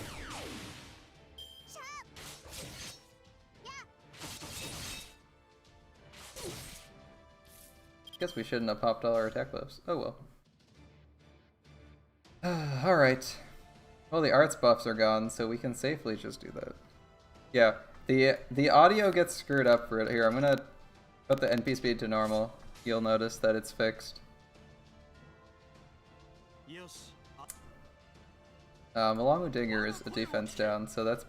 Guess we shouldn't have popped all our attack buffs. Oh well. Alright. Well, the arts buffs are gone, so we can safely just do that. Yeah, the audio gets screwed up for it. Here, I'm gonna put the NP speed to normal. You'll notice that it's fixed. Malamu Dinger is a defense down, so that's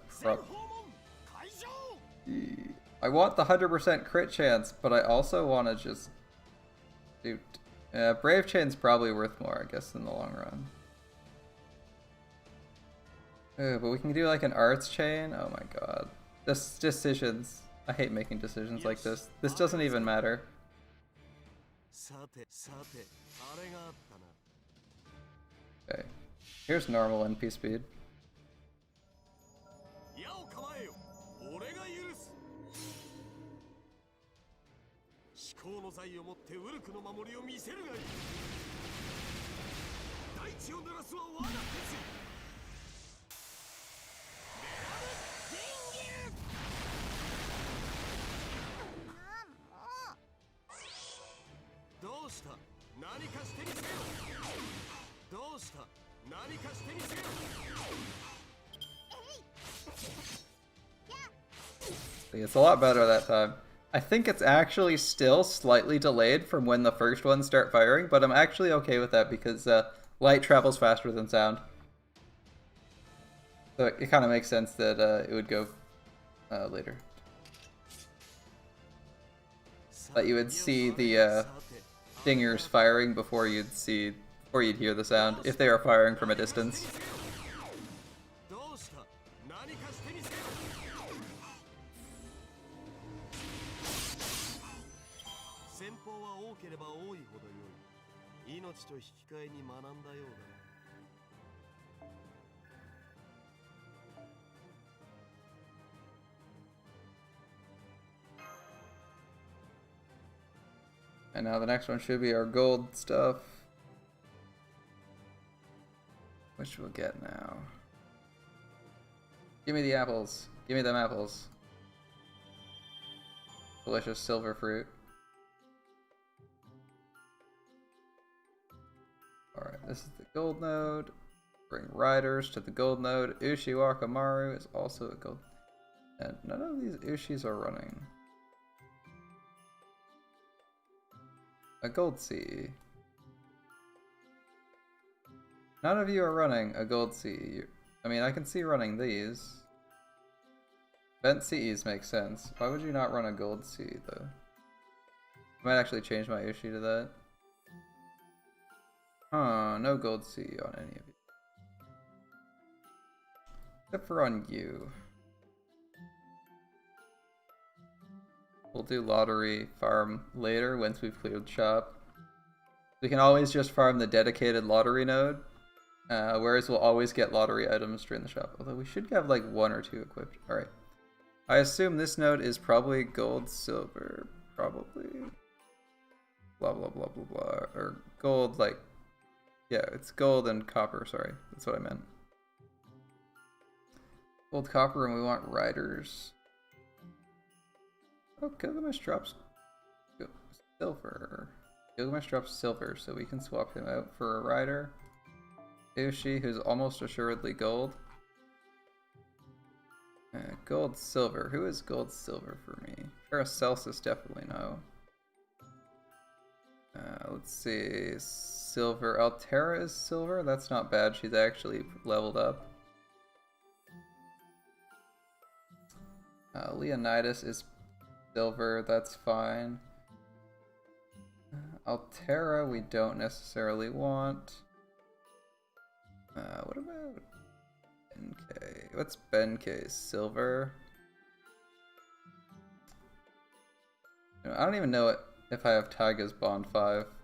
I want the 100% crit chance, but I also want to just do... Brave Chain's probably worth more, I guess, in the long run. But we can do like an arts chain? Oh my god. This decisions. I hate making decisions like this. This doesn't even matter. Okay. Here's normal NP speed. It's a lot better that time. I think it's actually still slightly delayed from when the first ones start firing, but I'm actually okay with that because light travels faster than sound. So it kind of makes sense that it would go later. That you would see the dingers firing before you'd hear the sound, if they are firing from a distance. And now the next one should be our gold stuff. Which we'll get now. Give me the apples. Give me them apples. Delicious silver fruit. Alright, this is the gold node. Bring riders to the gold node. Ushi Wakamaru is also a gold. And none of these Ushis are running. A gold sea. None of you are running a gold sea. I mean, I can see running these. Bent CEs make sense. Why would you not run a gold sea, though? I might actually change my Ushi to that. Huh, no gold sea on any of you. Except for on you. We'll do lottery farm later once we've cleared shop. We can always just farm the dedicated lottery node, whereas we'll always get lottery items during the shop. Although we should have like 1 or 2 equipped. Alright. I assume this node is probably gold, silver, probably. Blah blah blah blah blah. Or gold, like, yeah, it's gold and copper, sorry. That's what I meant. Gold, copper, and we want riders. Oh, Gilgamesh drops silver. Gilgamesh drops silver, so we can swap him out for a rider. Ushi, who's almost assuredly gold. Gold, silver. Who is gold, silver for me? Paracelsus, definitely no. Let's see. Silver. Altera is silver? That's not bad. She's actually leveled up. Leonidas is silver, that's fine. Altera we don't necessarily want. What about Benkei? What's Benkei? Silver? I don't even know if I have Taiga's Bond 5.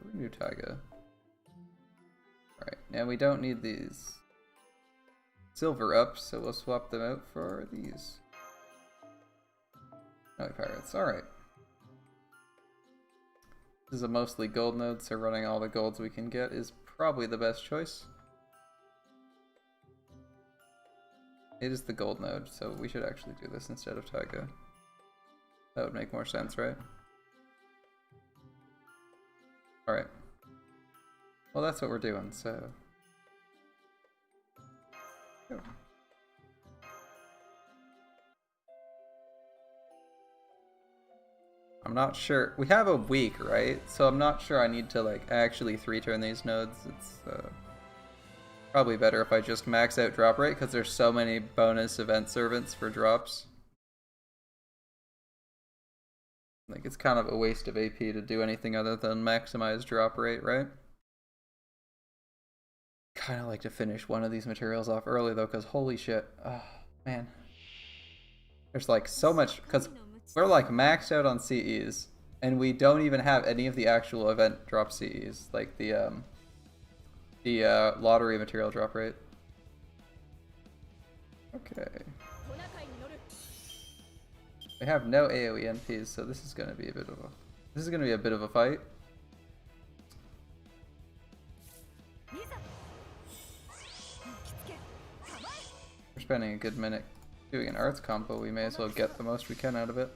We're gonna do Taiga. Alright, now we don't need these silver ups, so we'll swap them out for these. No pirates, alright. This is a mostly gold node, so running all the golds we can get is probably the best choice. It is the gold node, so we should actually do this instead of Taiga. That would make more sense, right? Alright. Well, that's what we're doing, so... Go. I'm not sure. We have a week, right? So I'm not sure I need to like actually 3-turn these nodes. It's probably better if I just max out drop rate because there's so many bonus event servants for drops. Like it's kind of a waste of AP to do anything other than maximize drop rate, right? Kind of like to finish one of these materials off early though, because holy shit, oh man. There's like so much, because we're like maxed out on CEs, and we don't even have any of the actual event drop CEs, like the lottery material drop rate. Okay. We have no AoE NPs, so this is gonna be a bit of a fight. We're spending a good minute doing an arts combo, we may as well get the most we can out of it.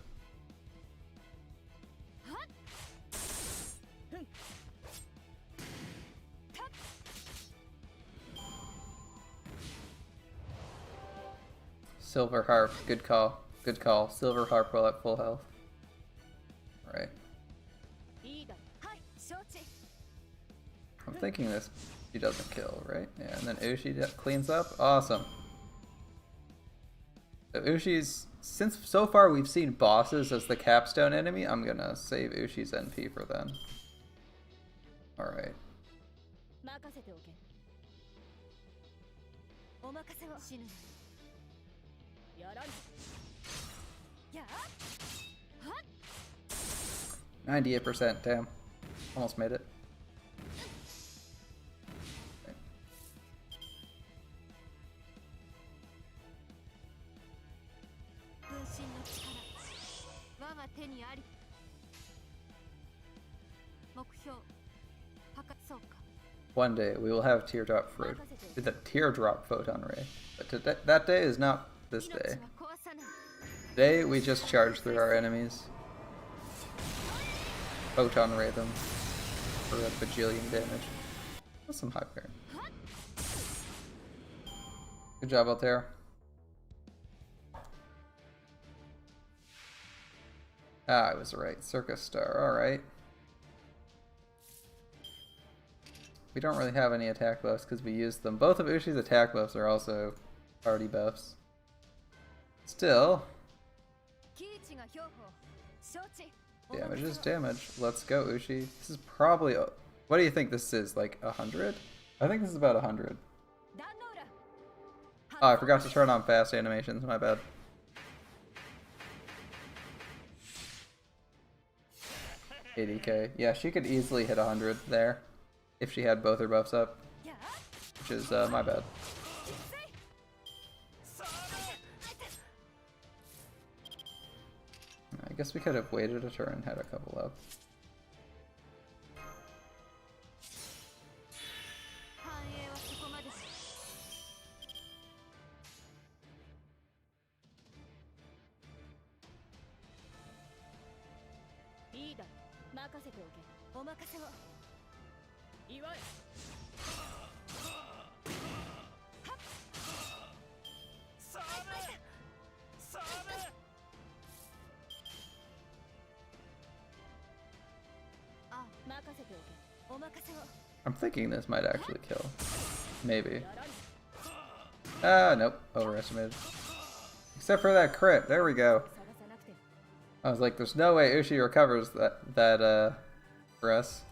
Silver Harp, good call. Good call. Silver Harp while at full health. Right. I'm thinking this she doesn't kill, right? Yeah, and then Ushi cleans up. Awesome. So Ushi's, since so far we've seen bosses as the capstone enemy, I'm gonna save Ushi's NP for then. Alright. 98%, damn. Almost made it. Okay. One day we will have teardrop fruit. The teardrop photon ray. But that day is not this day. Today we just charge through our enemies. Photon ray them for a bajillion damage. That's some high parry. Good job out there. Ah, I was right. Circus Star, alright. We don't really have any attack buffs because we used them. Both of Ushi's attack buffs are also party buffs. Still. Damage is damage. Let's go, Ushi. This is probably... What do you think this is? Like 100? I think this is about 100. Oh, I forgot to turn on fast animations. My bad. $80k. Yeah, she could easily hit 100 there if she had both her buffs up, which is my bad. I guess we could have waited a turn and had a couple up. I'm thinking this might actually kill. Maybe. Ah, nope. Overestimated. Except for that crit. There we go. I was like, there's no way Ushi recovers that for us.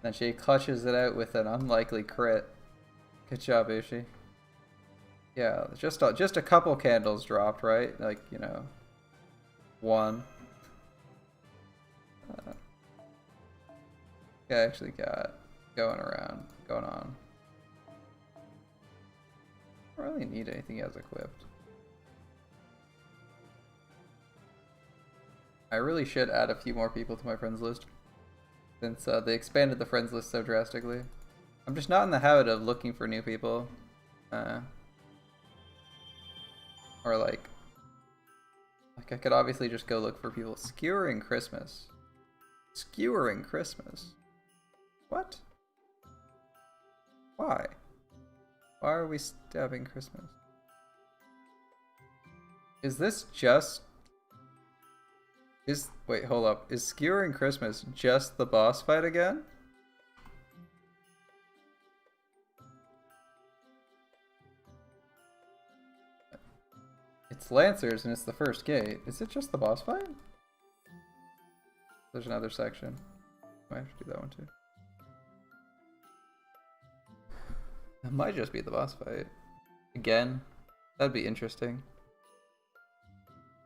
Then she clutches it out with an unlikely crit. Good job, Ushi. Yeah, just a couple candles dropped, right? Like, you know, one. I actually got going on. I don't really need anything else equipped. I really should add a few more people to my friends list. since they expanded the friends list so drastically. I'm just not in the habit of looking for new people. Or like I could obviously just go look for people. Skewering Christmas. Skewering Christmas. What? Why? Why are we stabbing Christmas? Is this just... Wait, hold up. Is Skewering Christmas just the boss fight again? It's Lancers and it's the first gate. Is it just the boss fight? There's another section. I have to do that one too. That might just be the boss fight. Again, that'd be interesting.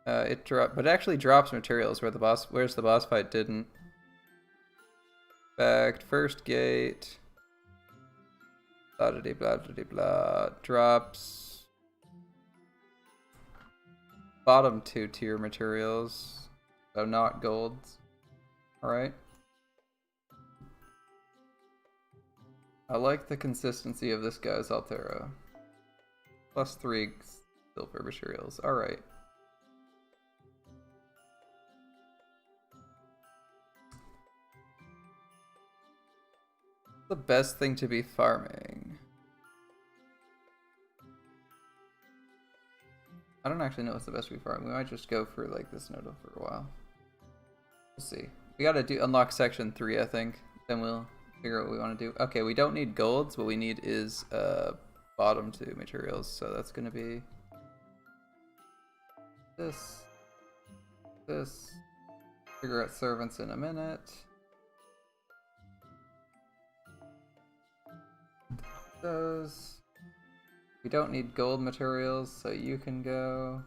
But it actually drops materials where whereas the boss fight didn't. In fact, first gate. Blah blah blah blah blah. Drops bottom 2 tier materials, so not golds. All right. I like the consistency of this guy's Altera. +3 silver materials. All right. The best thing to be farming. I don't actually know what's the best to be farming. We might just go for like this node for a while. We'll see. We gotta unlock section 3, I think. Then we'll figure out what we want to do. Okay, we don't need golds. What we need is bottom 2 materials. So that's gonna be this. Figure out servants in a minute. Those. We don't need gold materials, so you can go.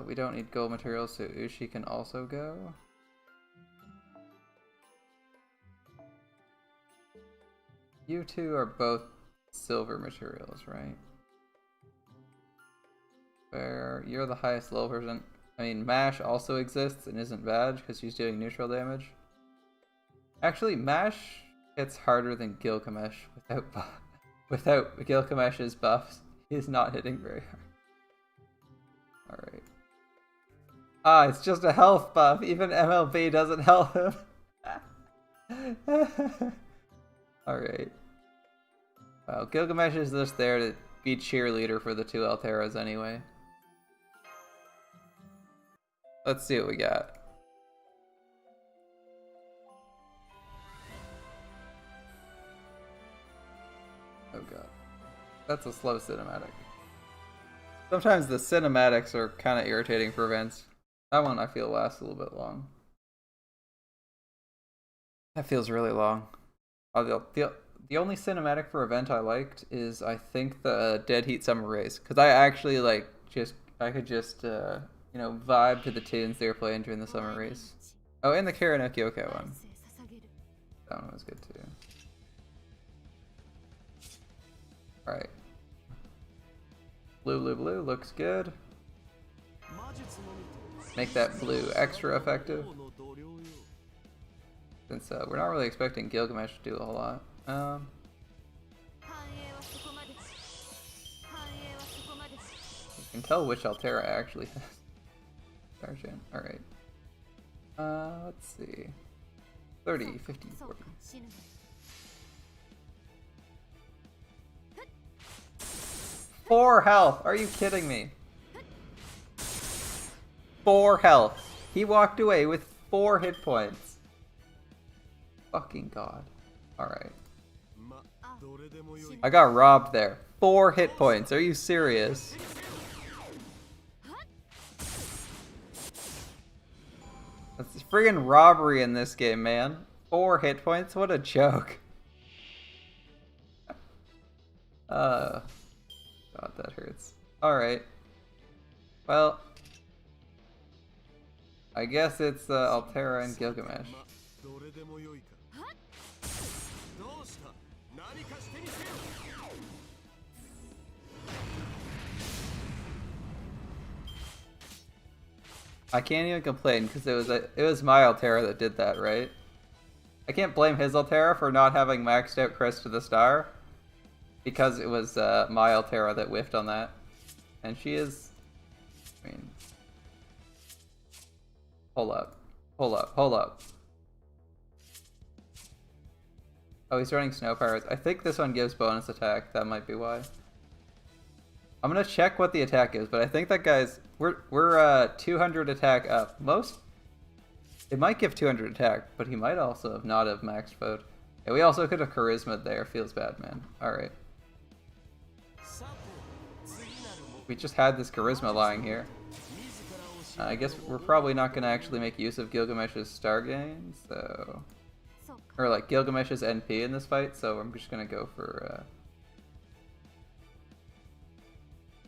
We don't need gold materials, so Ushi can also go. You two are both silver materials, right? Where you're the highest level person. I mean, Mash also exists and isn't bad because she's doing neutral damage. Actually, Mash hits harder than Gilgamesh without Gilgamesh's buffs. He's not hitting very hard. Alright. Ah, it's just a health buff. Even MLB doesn't help him. Alright. Well, Gilgamesh is just there to be cheerleader for the 2 Alteras anyway. Let's see what we got. Oh god. That's a slow cinematic. Sometimes the cinematics are kind of irritating for events. That one I feel lasts a little bit long. That feels really long. The only cinematic for event I liked is I think the Dead Heat Summer Race, because I actually I could just you know, vibe to the tunes they were playing during the summer race. Oh, and the Karaoke Oka one. That one was good too. Alright. Blue looks good. Make that blue extra effective. Since we're not really expecting Gilgamesh to do a whole lot. You can tell which Altera actually has. Sergeant. Alright. Let's see. 30, 50, 40. 4 health! Are you kidding me? 4 health. He walked away with 4 hit points. Fucking god. Alright. I got robbed there. 4 hit points. Are you serious? That's friggin' robbery in this game, man. 4 hit points? What a joke. God, that hurts. Alright. Well, I guess it's Altera and Gilgamesh. I can't even complain because it was my Altera that did that, right? I can't blame his Altera for not having maxed out Chris to the star because it was my Altera that whiffed on that, and she is. I mean, hold up, hold up, hold up. Oh, he's running Snow Pirates. I think this one gives bonus attack. That might be why. I'm gonna check what the attack is, but I think that guy's we're 200 attack up. It might give 200 attack, but he might also not have maxed vote. Yeah, we also could have charisma there. Feels bad, man. All right. We just had this charisma lying here. I guess we're probably not gonna actually make use of Gilgamesh's star gain, so. Or like Gilgamesh's NP in this fight, so I'm just gonna go for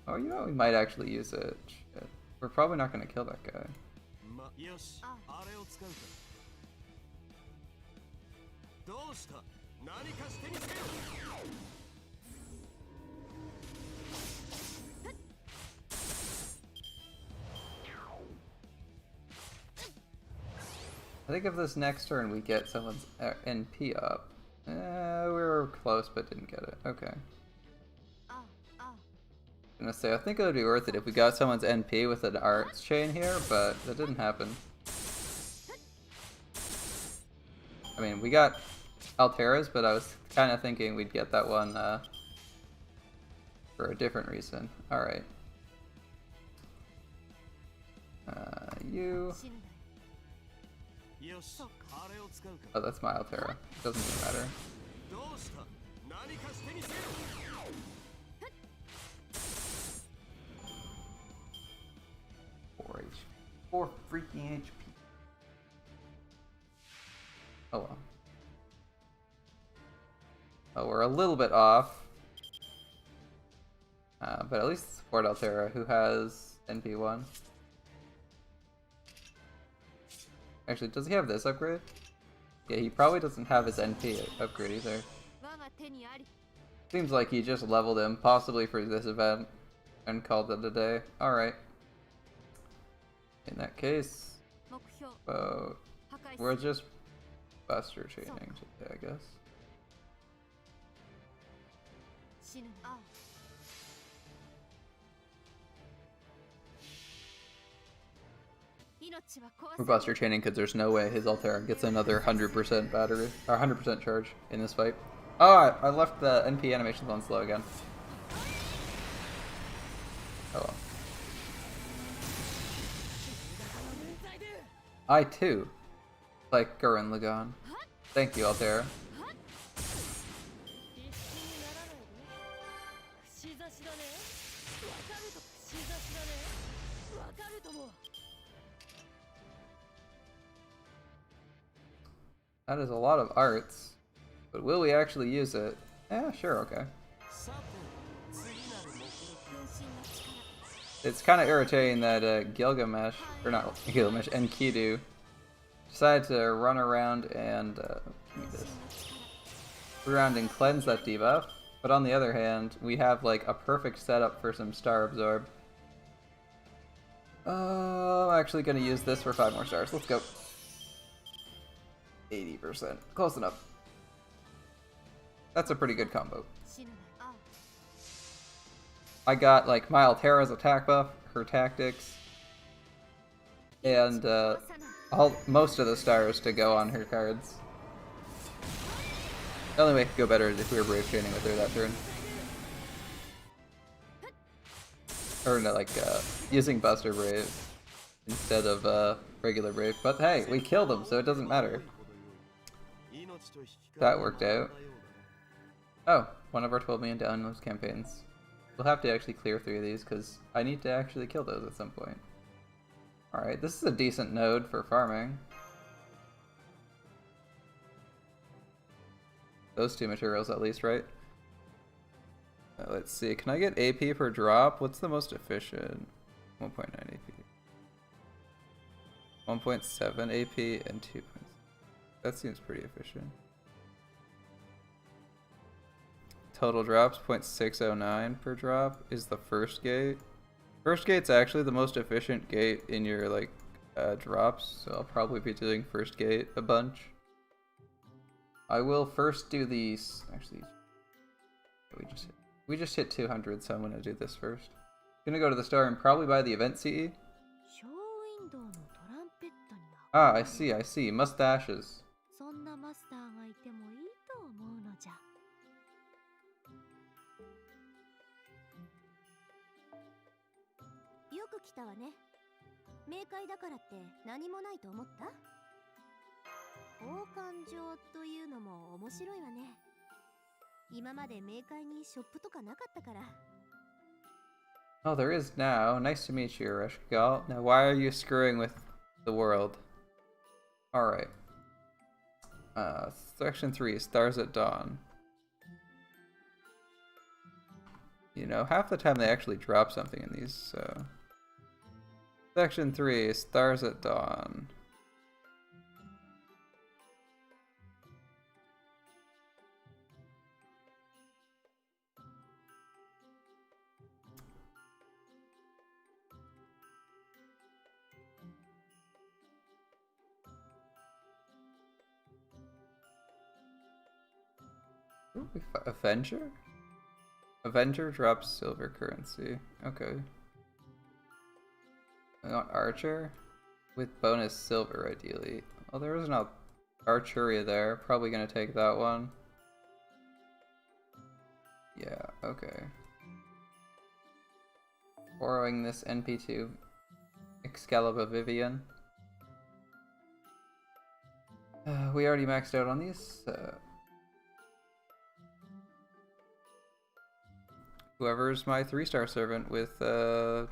oh, you know, we might actually use it. Shit. We're probably not gonna kill that guy. I think if this next turn we get someone's NP up. We were close but didn't get it. Okay. I'm gonna say, I think it would be worth it if we got someone's NP with an arts chain here, but that didn't happen. I mean, we got Alteras, but I was kind of thinking we'd get that one for a different reason. Alright. You... Oh, that's my Altera. Doesn't even matter. 4 freaking HP. Oh well. Oh, we're a little bit off. But at least support Altera, who has NP1. Actually, does he have this upgrade? Yeah, he probably doesn't have his NP upgrade either. Seems like he just leveled him, possibly for this event, and called it a day. Alright. In that case, we're just buster chaining today, I guess. We're buster chaining because there's no way his Altera gets another 100% battery, or 100% charge in this fight. Oh, I left the NP animations on slow again. Oh well. I too like Gurren Lagann. Thank you, Altera. That is a lot of arts, but will we actually use it? Yeah, sure, okay. It's kind of irritating that Gilgamesh, or not Gilgamesh, Enkidu decided to run around and cleanse that debuff. But on the other hand, we have like a perfect setup for some star absorb. I'm actually gonna use this for 5 more stars. Let's go. 80%, close enough. That's a pretty good combo. I got like my Altera's attack buff, her tactics, and most of the stars to go on her cards. The only way it could go better is if we were brave chaining with her that turn. Or no, like using Buster Brave instead of regular Brave. But hey, we killed him, so it doesn't matter. That worked out. Oh, one of our 12 million downloads campaigns. We'll have to actually clear 3 of these because I need to actually kill those at some point. Alright, this is a decent node for farming. Those 2 materials at least, right? Let's see, can I get AP per drop? What's the most efficient? 1.9 AP. 1.7 AP and 2. That seems pretty efficient. Total drops 0.609 per drop is the first gate. First gate's actually the most efficient gate in your like drops, so I'll probably be doing first gate a bunch. I will first do these. Actually, we just hit 200, so I'm gonna do this first. Gonna go to the store and probably buy the event CE. Ah, I see. Mustaches. そんなマスターがいてもいいと思うのじゃ。よく来たわね。冥界だからって何もないと思った？交換場というのも面白いわね。今まで冥界にショップとかなかったから。Oh, there is now. Nice to meet you, Reshkigal. Now, why are you screwing with the world? Alright. Section 3, Stars at Dawn. You know, half the time they actually drop something in these, so... Section 3, Stars at Dawn. Ooh, Avenger? Avenger drops silver currency. Okay. I want Archer with bonus silver, ideally. Well, there is no Archeria there. Probably gonna take that one. Yeah, okay. Borrowing this NP2 Excalibur Vivian. We already maxed out on these. Whoever's my 3-star servant with, this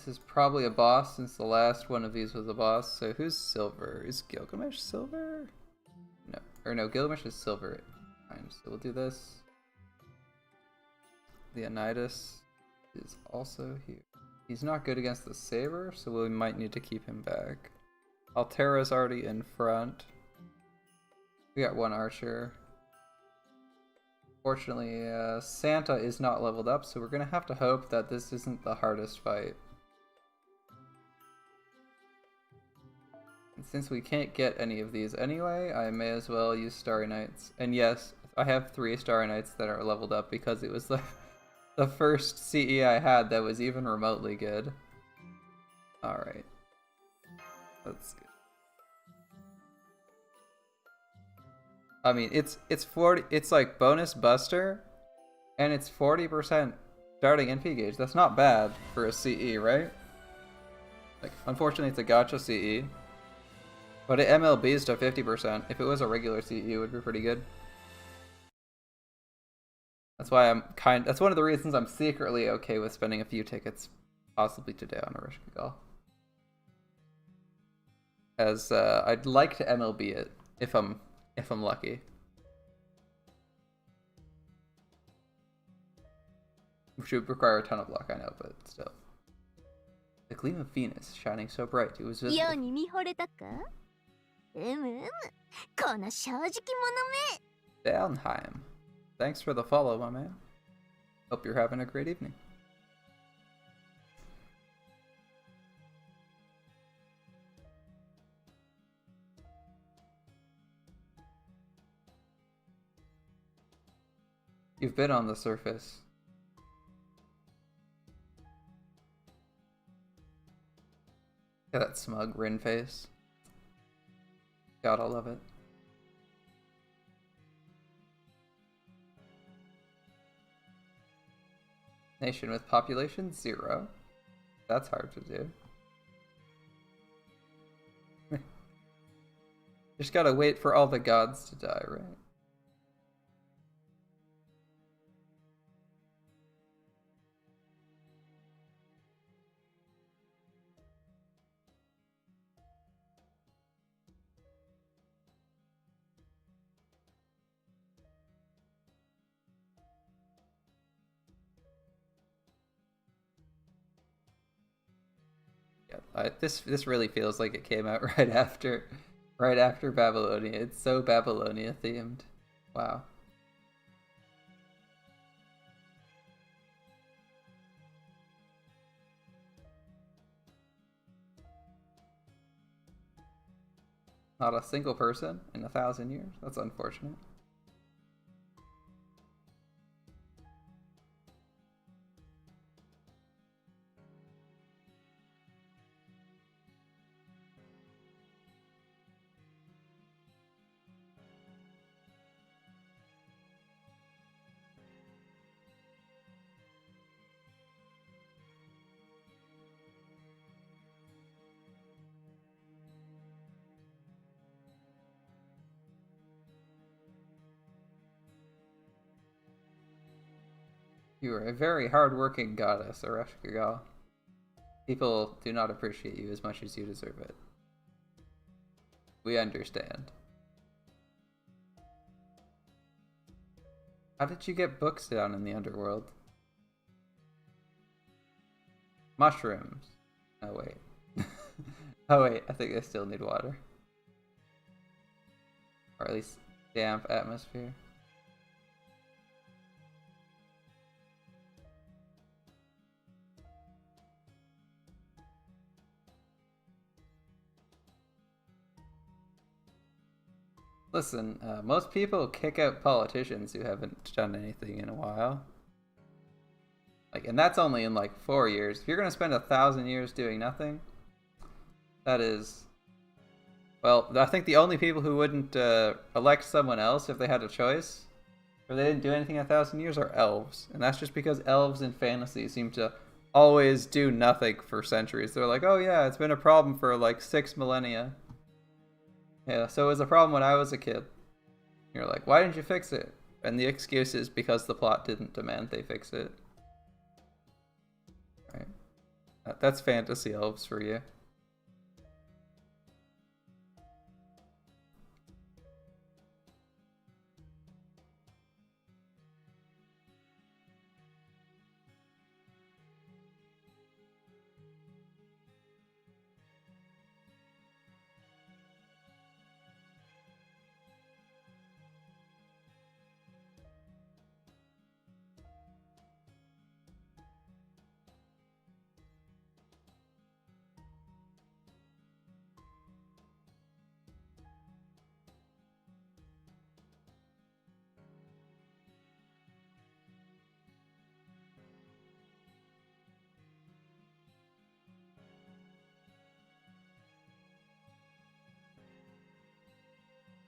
is probably a boss since the last one of these was a boss. So who's silver? Is Gilgamesh silver? No, or no, Gilgamesh is silver. Fine, so we'll do this. Leonidas is also here. He's not good against the Saber, so we might need to keep him back. Altera's already in front. We got one archer. Fortunately, Santa is not leveled up, so we're gonna have to hope that this isn't the hardest fight. And since we can't get any of these anyway, I may as well use Starry Knights. And yes, I have 3 Starry Knights that are leveled up because it was the first CE I had that was even remotely good. Alright. That's good. I mean, it's like bonus buster, and it's 40% starting NP gauge. That's not bad for a CE, right? Like, unfortunately, it's a gacha CE, but it MLBs to 50%. If it was a regular CE, it would be pretty good. That's why that's one of the reasons I'm secretly okay with spending a few tickets, possibly today, on Ereshkigal. As I'd like to MLB it if I'm lucky. Which would require a ton of luck, I know, but still. The gleam of Venus shining so bright, it was visible. Downheim. Thanks for the follow, my man. Hope you're having a great evening. You've been on the surface. Look at that smug Rin face. Gotta love it. Nation with population 0. That's hard to do. Just gotta wait for all the gods to die, right? This really feels like it came out right after Babylonia. It's so Babylonia themed. Wow. Not a single person in 1,000 years. That's unfortunate. You are a very hard-working goddess, Ereshkigal. People do not appreciate you as much as you deserve it. We understand. How did you get books down in the underworld? Mushrooms. Oh wait. Oh wait, I think they still need water. Or at least damp atmosphere. Listen, most people kick out politicians who haven't done anything in a while. Like, and that's only in like 4 years. If you're gonna spend 1,000 years doing nothing, that is, well, I think the only people who wouldn't elect someone else if they had a choice, or they didn't do anything in 1,000 years, are elves, and that's just because elves in fantasy seem to always do nothing for centuries. They're like, oh yeah, it's been a problem for like 6 millennia. Yeah, so it was a problem when I was a kid. You're like, why didn't you fix it? And the excuse is because the plot didn't demand they fix it. Right. That's fantasy elves for you.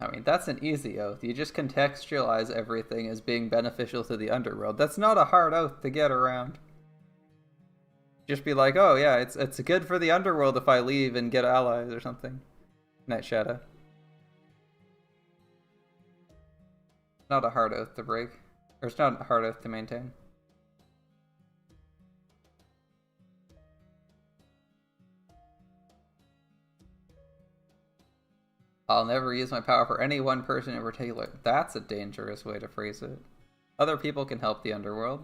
I mean, that's an easy oath. You just contextualize everything as being beneficial to the underworld. That's not a hard oath to get around. Just be like, oh yeah, it's good for the underworld if I leave and get allies or something. Night Shadow. Not a hard oath to break. Or it's not a hard oath to maintain. I'll never use my power for any one person in particular. That's a dangerous way to phrase it. Other people can help the underworld.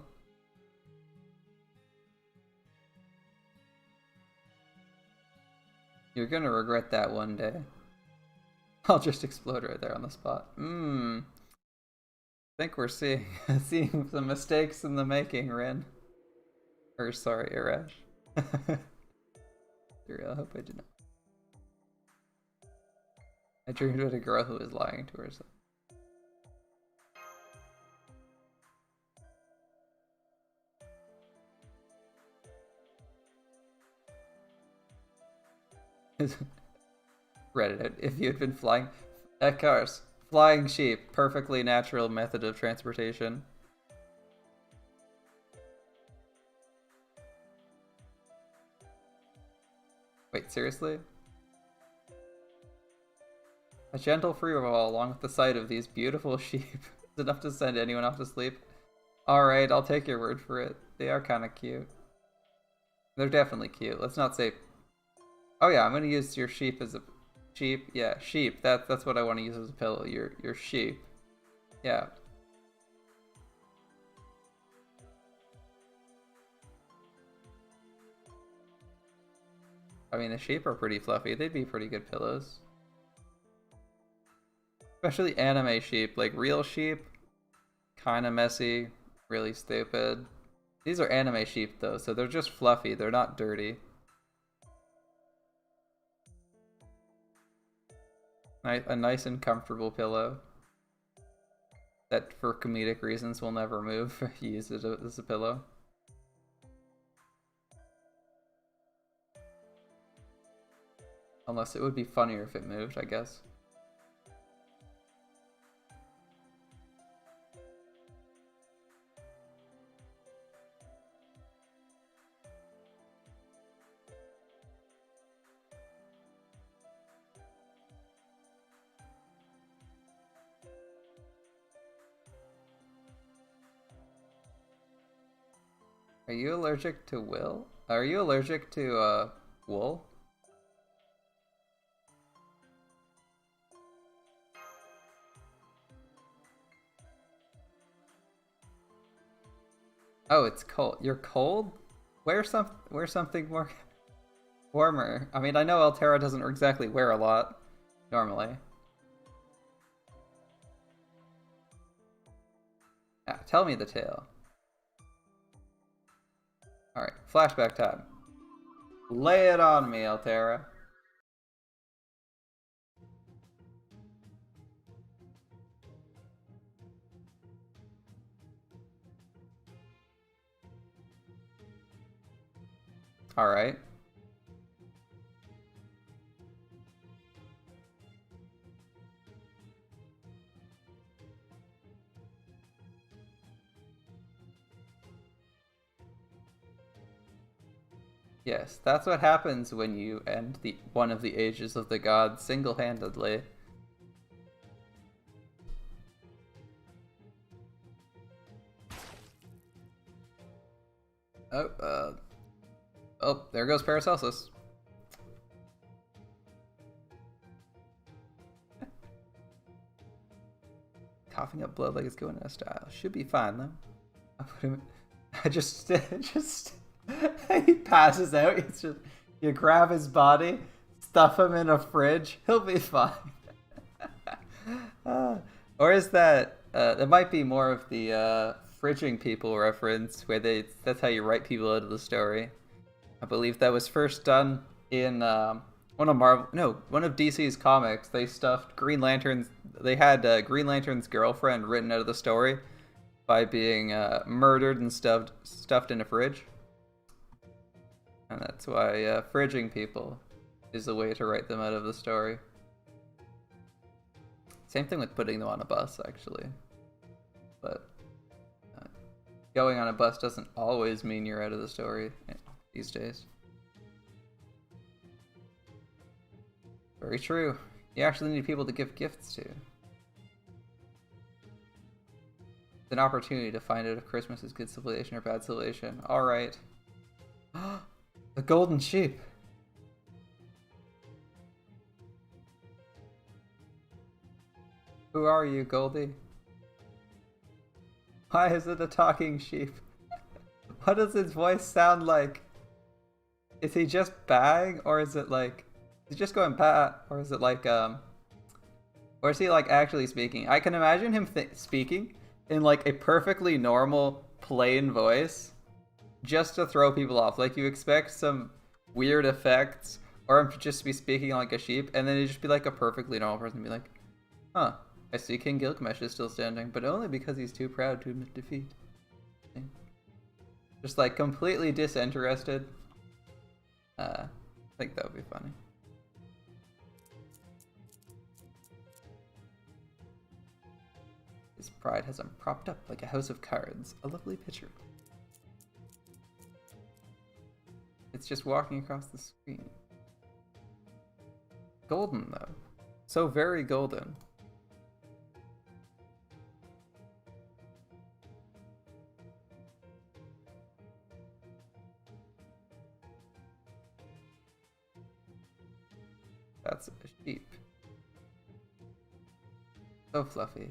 You're gonna regret that one day. I'll just explode right there on the spot. I think we're seeing some mistakes in the making, Rin. Or sorry, Irash. I hope I did not. I dreamed about a girl who was lying to herself. Reddit, if you had been flying... cars. Flying sheep. Perfectly natural method of transportation. Wait, seriously? A gentle freefall along with the sight of these beautiful sheep is enough to send anyone off to sleep. Alright, I'll take your word for it. They are kind of cute. They're definitely cute. Let's not say... Oh yeah, I'm gonna use your sheep as a... Sheep? Yeah, sheep. That's what I want to use as a pillow. Your sheep. Yeah. I mean, the sheep are pretty fluffy. They'd be pretty good pillows. Especially anime sheep. Like, real sheep, kind of messy, really stupid. These are anime sheep, though, so they're just fluffy. They're not dirty. A nice and comfortable pillow that, for comedic reasons, will never move. Use it as a pillow. Unless it would be funnier if it moved, I guess. Are you allergic to Will? Are you allergic to, wool? Oh, it's cold. You're cold? Wear something more warmer. I mean, I know Altera doesn't exactly wear a lot normally. Ah, tell me the tale. Alright, flashback time. Lay it on me, Altera. Alright. Yes, that's what happens when you end one of the ages of the gods single-handedly. Oh, there goes Paracelsus. Coughing up blood like it's going out of style. Should be fine though. I put him. I just he passes out. It's just you grab his body, stuff him in a fridge. He'll be fine. Or is that? It might be more of the fridging people reference, where that's how you write people out of the story. I believe that was first done in one of DC's comics. They stuffed Green Lanterns. They had Green Lantern's girlfriend written out of the story by being murdered and stuffed in a fridge. And that's why fridging people is a way to write them out of the story. Same thing with putting them on a bus, actually. But going on a bus doesn't always mean you're out of the story these days. Very true. You actually need people to give gifts to. It's an opportunity to find out if Christmas is good civilization or bad civilization. Alright. The golden sheep! Who are you, Goldie? Why is it a talking sheep? What does his voice sound like? Is he just bang, or is it like... Is he just going pat, or is it like, or is he like actually speaking? I can imagine him speaking in like a perfectly normal, plain voice, just to throw people off. Like you expect some weird effects, or him to just be speaking like a sheep, and then he'd just be like a perfectly normal person and be like, huh, I see King Gilgamesh is still standing, but only because he's too proud to admit defeat. Just like completely disinterested. I think that would be funny. His pride has him propped up like a house of cards. A lovely picture. It's just walking across the screen. Golden, though. So very golden. That's a sheep. So fluffy.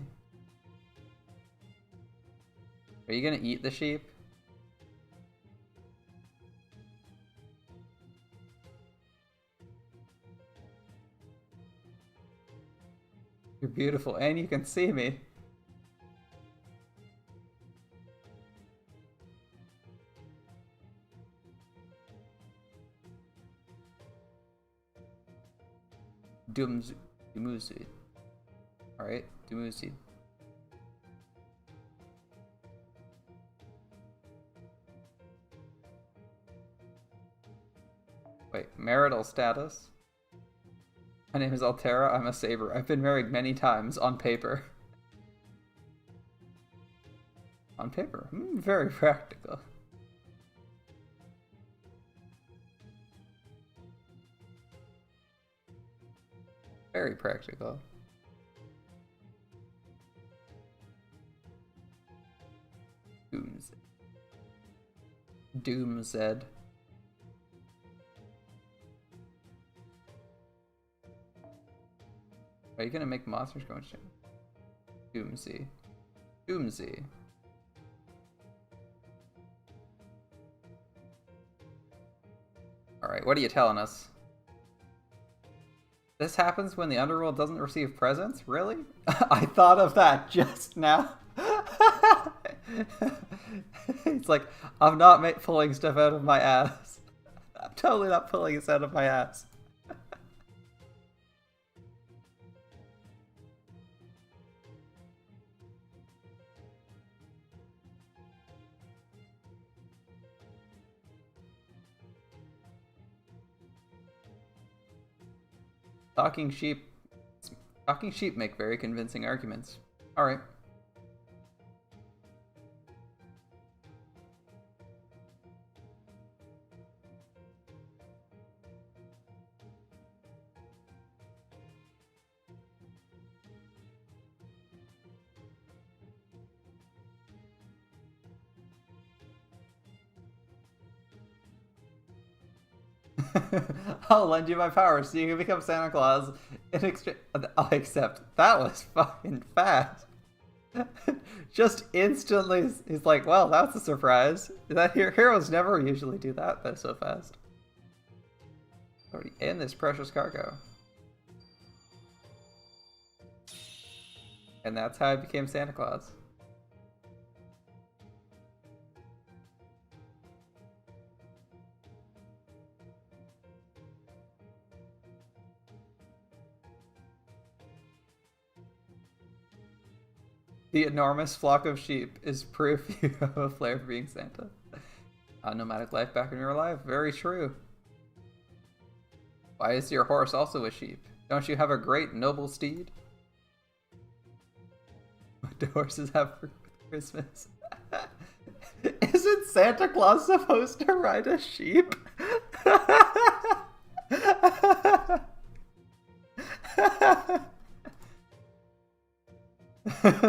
Are you gonna eat the sheep? You're beautiful, and you can see me. Dumuzi. Alright, Dumuzi. Wait, marital status? My name is Altera, I'm a saber. I've been married many times, on paper. On paper? Very practical. Very practical. Doomzed. Are you gonna make monsters go into Doomsy? Doomsy. Alright, what are you telling us? This happens when the underworld doesn't receive presents? Really? I thought of that just now. It's like, I'm not pulling stuff out of my ass. I'm totally not pulling this out of my ass. Talking sheep make very convincing arguments. Alright. I'll lend you my powers so you can become Santa Claus in exchange. I'll accept. That was fucking fast. Just instantly, he's like, well, that's a surprise. That heroes never usually do that, but so fast. Already in this precious cargo. And that's how I became Santa Claus. The enormous flock of sheep is proof you have a flair for being Santa. A nomadic life back in real life? Very true. Why is your horse also a sheep? Don't you have a great noble steed? What do horses have for Christmas? Isn't Santa Claus supposed to ride a sheep?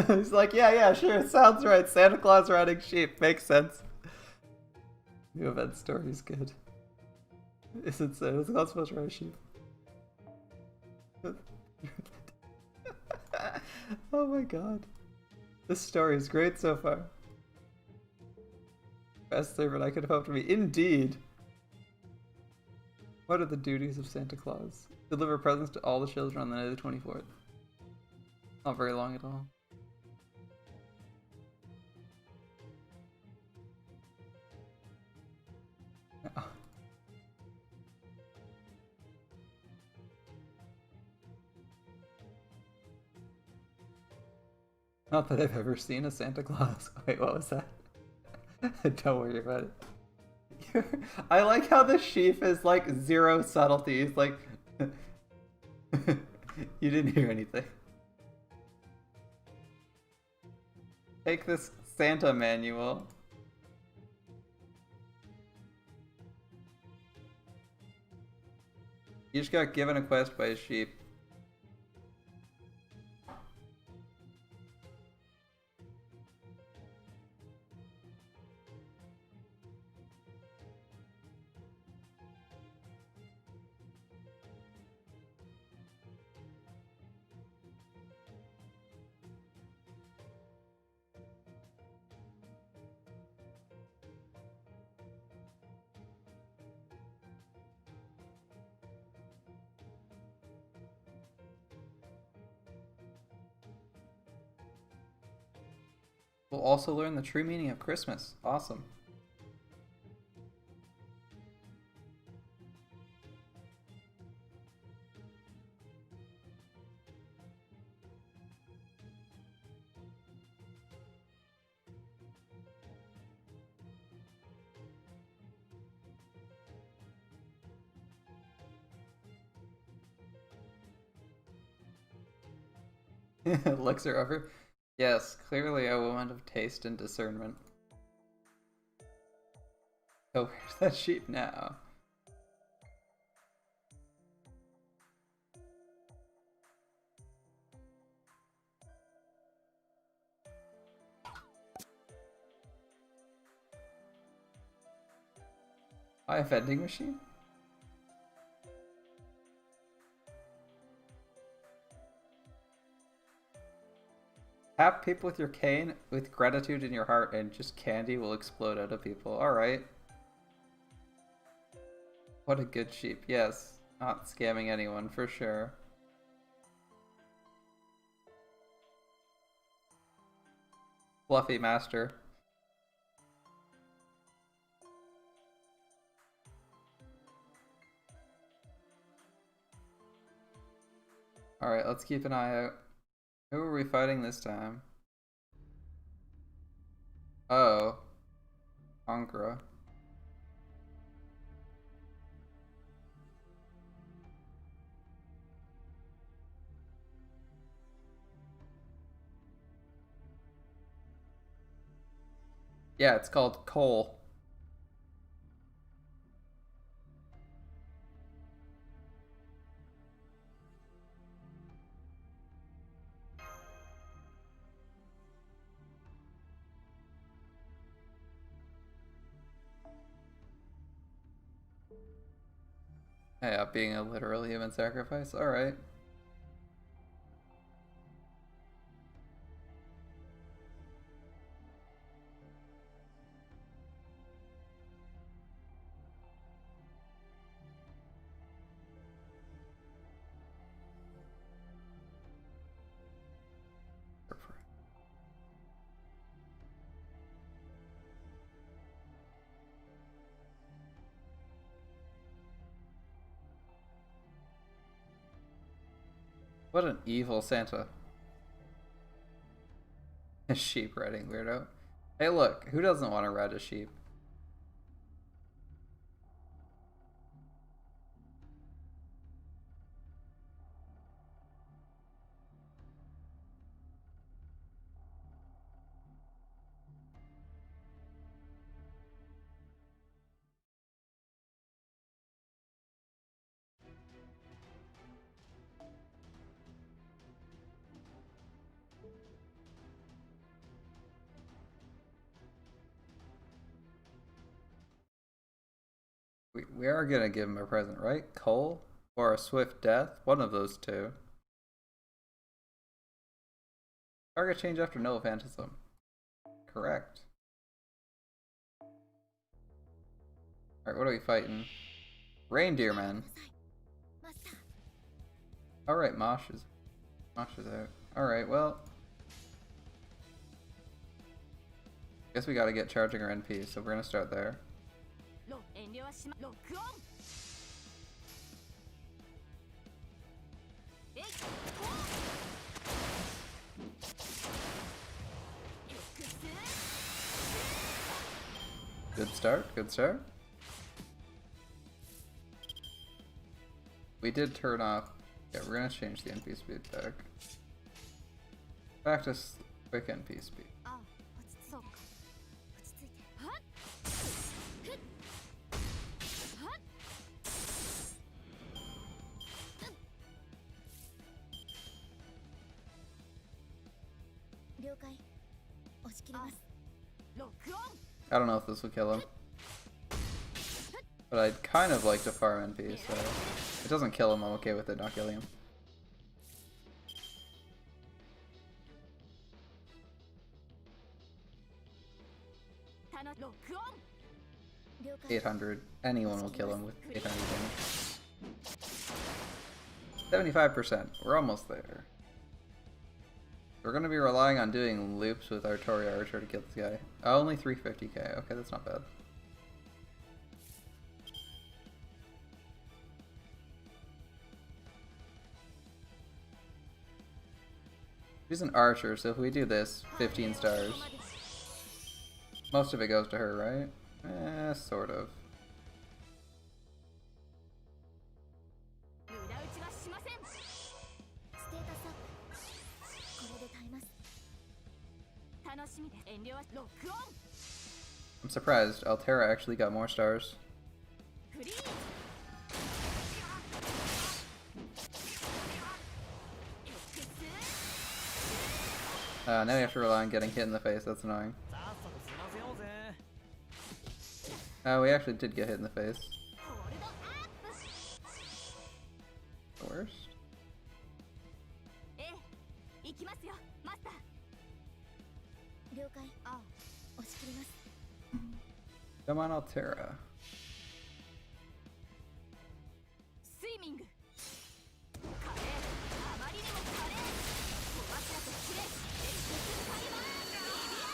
He's like, yeah, sure, sounds right. Santa Claus riding sheep. Makes sense. New event story's good. Isn't Santa Claus supposed to ride a sheep? Oh my god. This story is great so far. Best servant I could have hoped to be. Indeed. What are the duties of Santa Claus? Deliver presents to all the children on the night of the 24th. Not very long at all. Not that I've ever seen a Santa Claus. Wait, what was that? Don't worry about it. I like how the sheep is like zero subtlety. It's like, you didn't hear anything. Take this Santa manual. You just got given a quest by a sheep. We'll also learn the true meaning of Christmas. Awesome. Looks her over. Yes, clearly a woman of taste and discernment. So where's that sheep now? A vending machine? Tap people with your cane with gratitude in your heart and just candy will explode out of people. Alright. What a good sheep. Yes. Not scamming anyone for sure. Fluffy master. Alright, let's keep an eye out. Who are we fighting this time? Oh. Ankara. Yeah, it's called Coal. Yeah, being a literal human sacrifice. Alright. What an evil Santa. A sheep riding weirdo. Hey look, who doesn't want to ride a sheep? We are gonna give him a present, right? Coal? Or a swift death? One of those two. Target change after no phantasm. Correct. Alright, what are we fighting? Reindeer man. Alright, Mosh is out. Alright, well. Guess we gotta get charging our NP, so we're gonna start there. Good start, good start. We did turn off. Yeah, we're gonna change the NP speed back. Back to quick NP speed. I don't know if this will kill him. But I'd kind of like to farm NP, so if it doesn't kill him, I'm okay with it not killing him. $800. Anyone will kill him with 800 damage. 75%. We're almost there. We're going to be relying on doing loops with our Tori Archer to kill this guy. Only 350k. Okay, that's not bad. She's an archer, so if we do this, 15 stars. Most of it goes to her, right? Sort of. しみです。遠慮はロックオン。 I'm surprised. Altera actually got more stars. フリーズ。 Now we have to rely on getting hit in the face. That's annoying. Oh, we actually did get hit in the face. ホールドアップ。 The worst. ええ、行きますよ、マスター。了解。ああ、押し切ります。 Come on, Altera. スイミング。華麗、あまりにも華麗。小柱とキレ、エクスカリバー。ビビア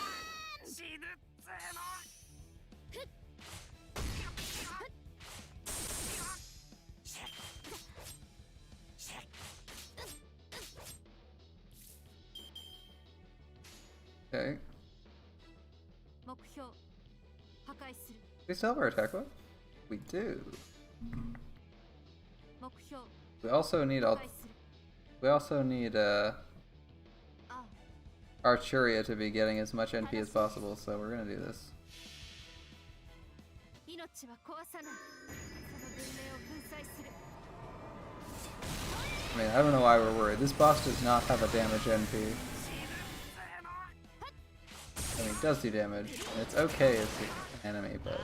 ン。死ぬっつーの。ふっ。Okay. 目標破壊する。 We still have our attack up? We do. 目標 We also need 破壊する。 we also need ああ、 Archuria to be getting as much NP as possible, so we're gonna do this. 命は壊さない。その文明を粉砕する。 I mean, I don't know why we're worried. This boss does not have a damage NP. I mean, it does do damage, and it's okay as an enemy, but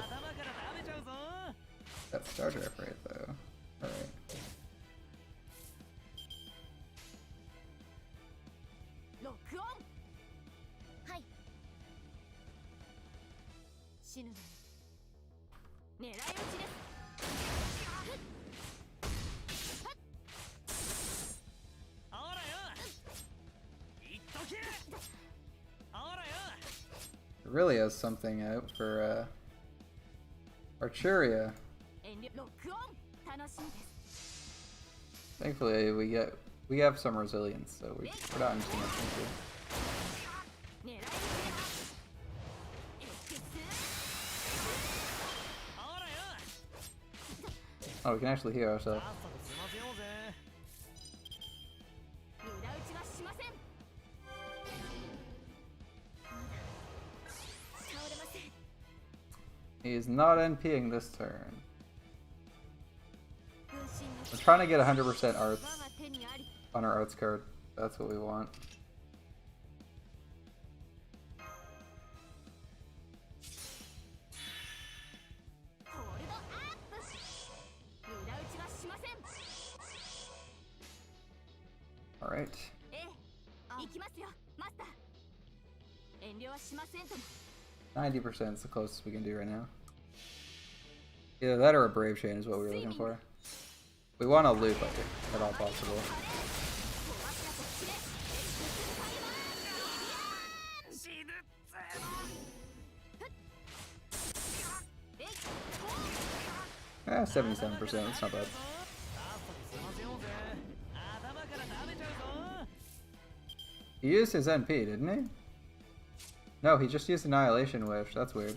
that star drift rate though. Alright. ロックオン。はい。死ぬの。狙い撃ちです。 It really has something out for Archuria. 遠慮ロックオン。楽しみです。 Thankfully, we have some resilience, so we're not in too much into. 狙い撃ちです。エクス。 Oh, we can actually heal ourselves. 無駄打ちはしません。倒れません。 He is not NPing this turn. 分身の We're trying to get 100% 我 arts が手にあり。 on our arts card. That's what we want. ホールドアップ。無駄打ちはしません。 Alright. ええ、行きますよ、マスター。遠慮はしませんとも。 90% is the closest we can do right now. Either that or a Brave Chain is what we were looking for. We want to loop at all possible. 小柱とキレ、エクスカリバー。ビビアン。死ぬっつーの。ふっ。えい、ほー。 77%, that's not bad. He used his NP, didn't he? No, he just used Annihilation Wish. That's weird.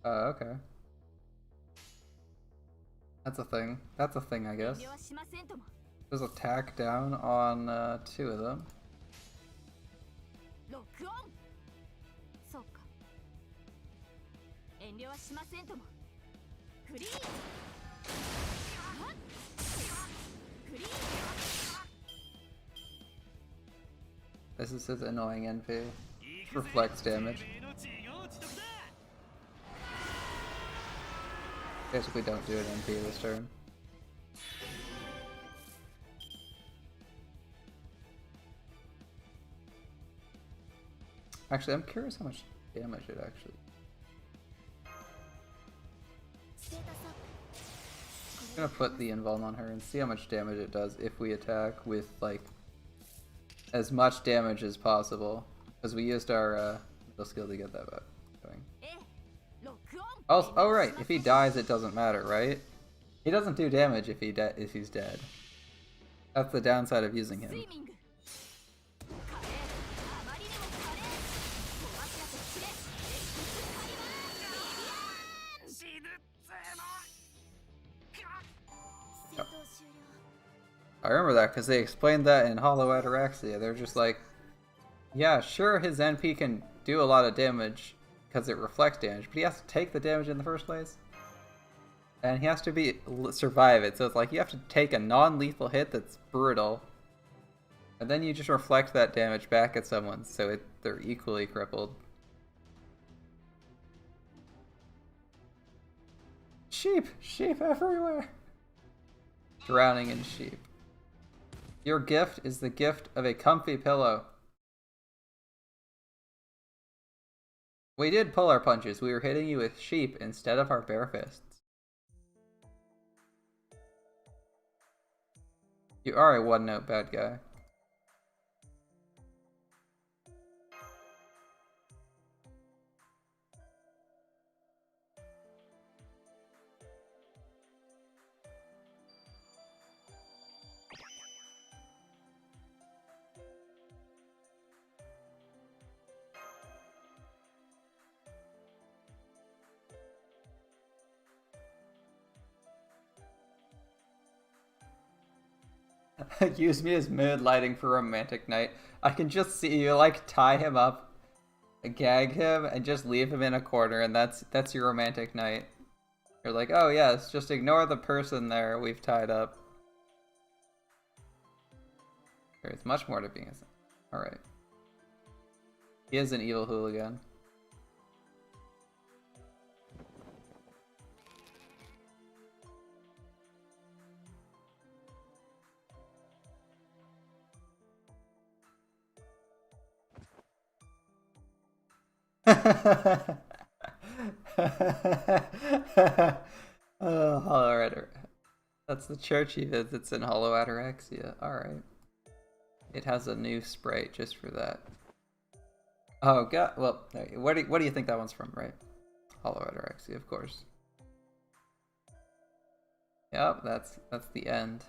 Okay. That's a thing. That's a thing, I guess. 遠慮はしませんとも。 There's attack down on 2 of them. ロックオン。そうか。遠慮はしませんとも。フリーズ。はっ。フリーズ。 This is his annoying NP. Reflects damage. Basically don't do an NP this turn. Actually, I'm curious how much damage it actually. ステータスアップ。 I'm gonna put the invuln on her and see how much damage it does if we attack with like as much damage as possible, because we used our middle skill to get that going. ええ、ロックオン。 Oh, oh right, if he dies, it doesn't matter, right? He doesn't do damage if he's dead. That's the downside of using スイ him. ミング。華麗、あまりにも華麗。小柱とキレ、エクスカリバー。ビビアン。死ぬっつーの。戦闘終了。 I remember that because they explained that in Hollow Ataraxia. They're just like, Yeah, sure, his NP can do a lot of damage because it reflects damage, but he has to take the damage in the first place. And he has to survive it, so it's like you have to take a non-lethal hit that's brutal. And then you just reflect that damage back at someone, so they're equally crippled. Sheep! Sheep everywhere! Drowning in sheep. Your gift is the gift of a comfy pillow. We did pull our punches. We were hitting you with sheep instead of our bare fists. You are a one-note bad guy. Use me as mood lighting for romantic night. I can just see you like tie him up, gag him, and just leave him in a corner, and that's your romantic night. You're like, oh yes, just ignore the person there we've tied up. There's much more to being a... Alright. He is an evil hooligan. Oh, Hollow Ataraxia. That's the church he visits in Hollow Ataraxia. Alright. It has a new sprite just for that. Oh god, well, what do you think that one's from, right? Hollow Ataraxia, of course. Yep, that's the end.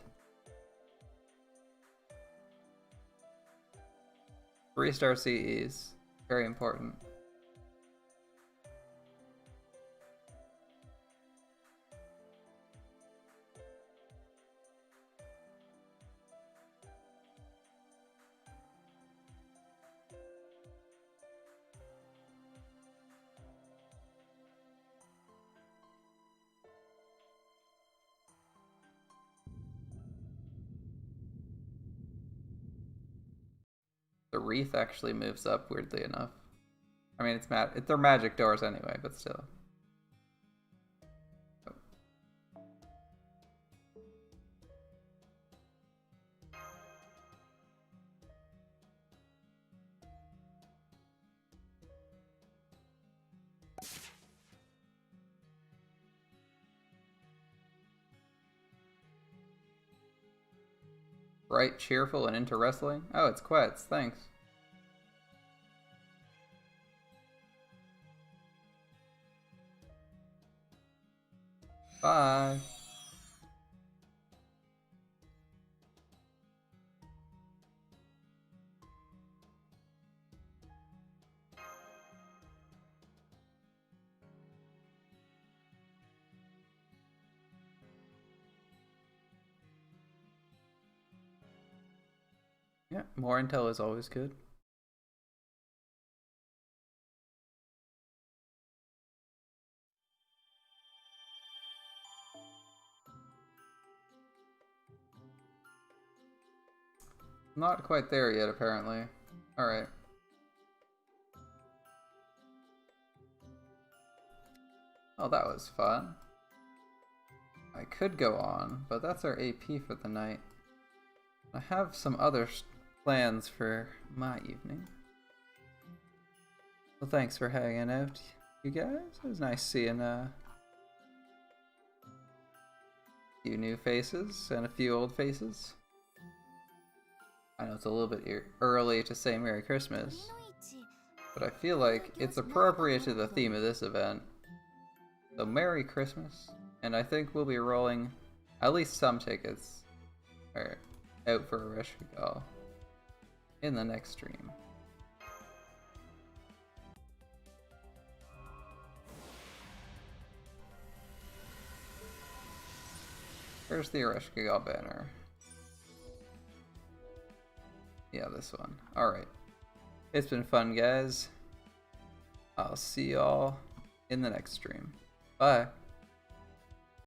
3-star CEs. Very important. The wreath actually moves up, weirdly enough. I mean, they're magic doors anyway, but still. Bright, cheerful, and into wrestling? Oh, it's Quetz, thanks. Bye. Yeah, more intel is always good. Not quite there yet, apparently. Alright. Oh, that was fun. I could go on, but that's our AP for the night. I have some other plans for my evening. Well, thanks for hanging out, you guys. It was nice seeing a few new faces and a few old faces. I know it's a little bit early to say Merry Christmas, but I feel like it's appropriate to the theme of this event. So Merry Christmas, and I think we'll be rolling at least some tickets out for a Reshkigal in the next stream. Where's the Reshkigal banner? Yeah, this one. Alright. It's been fun, guys. I'll see y'all in the next stream. Bye.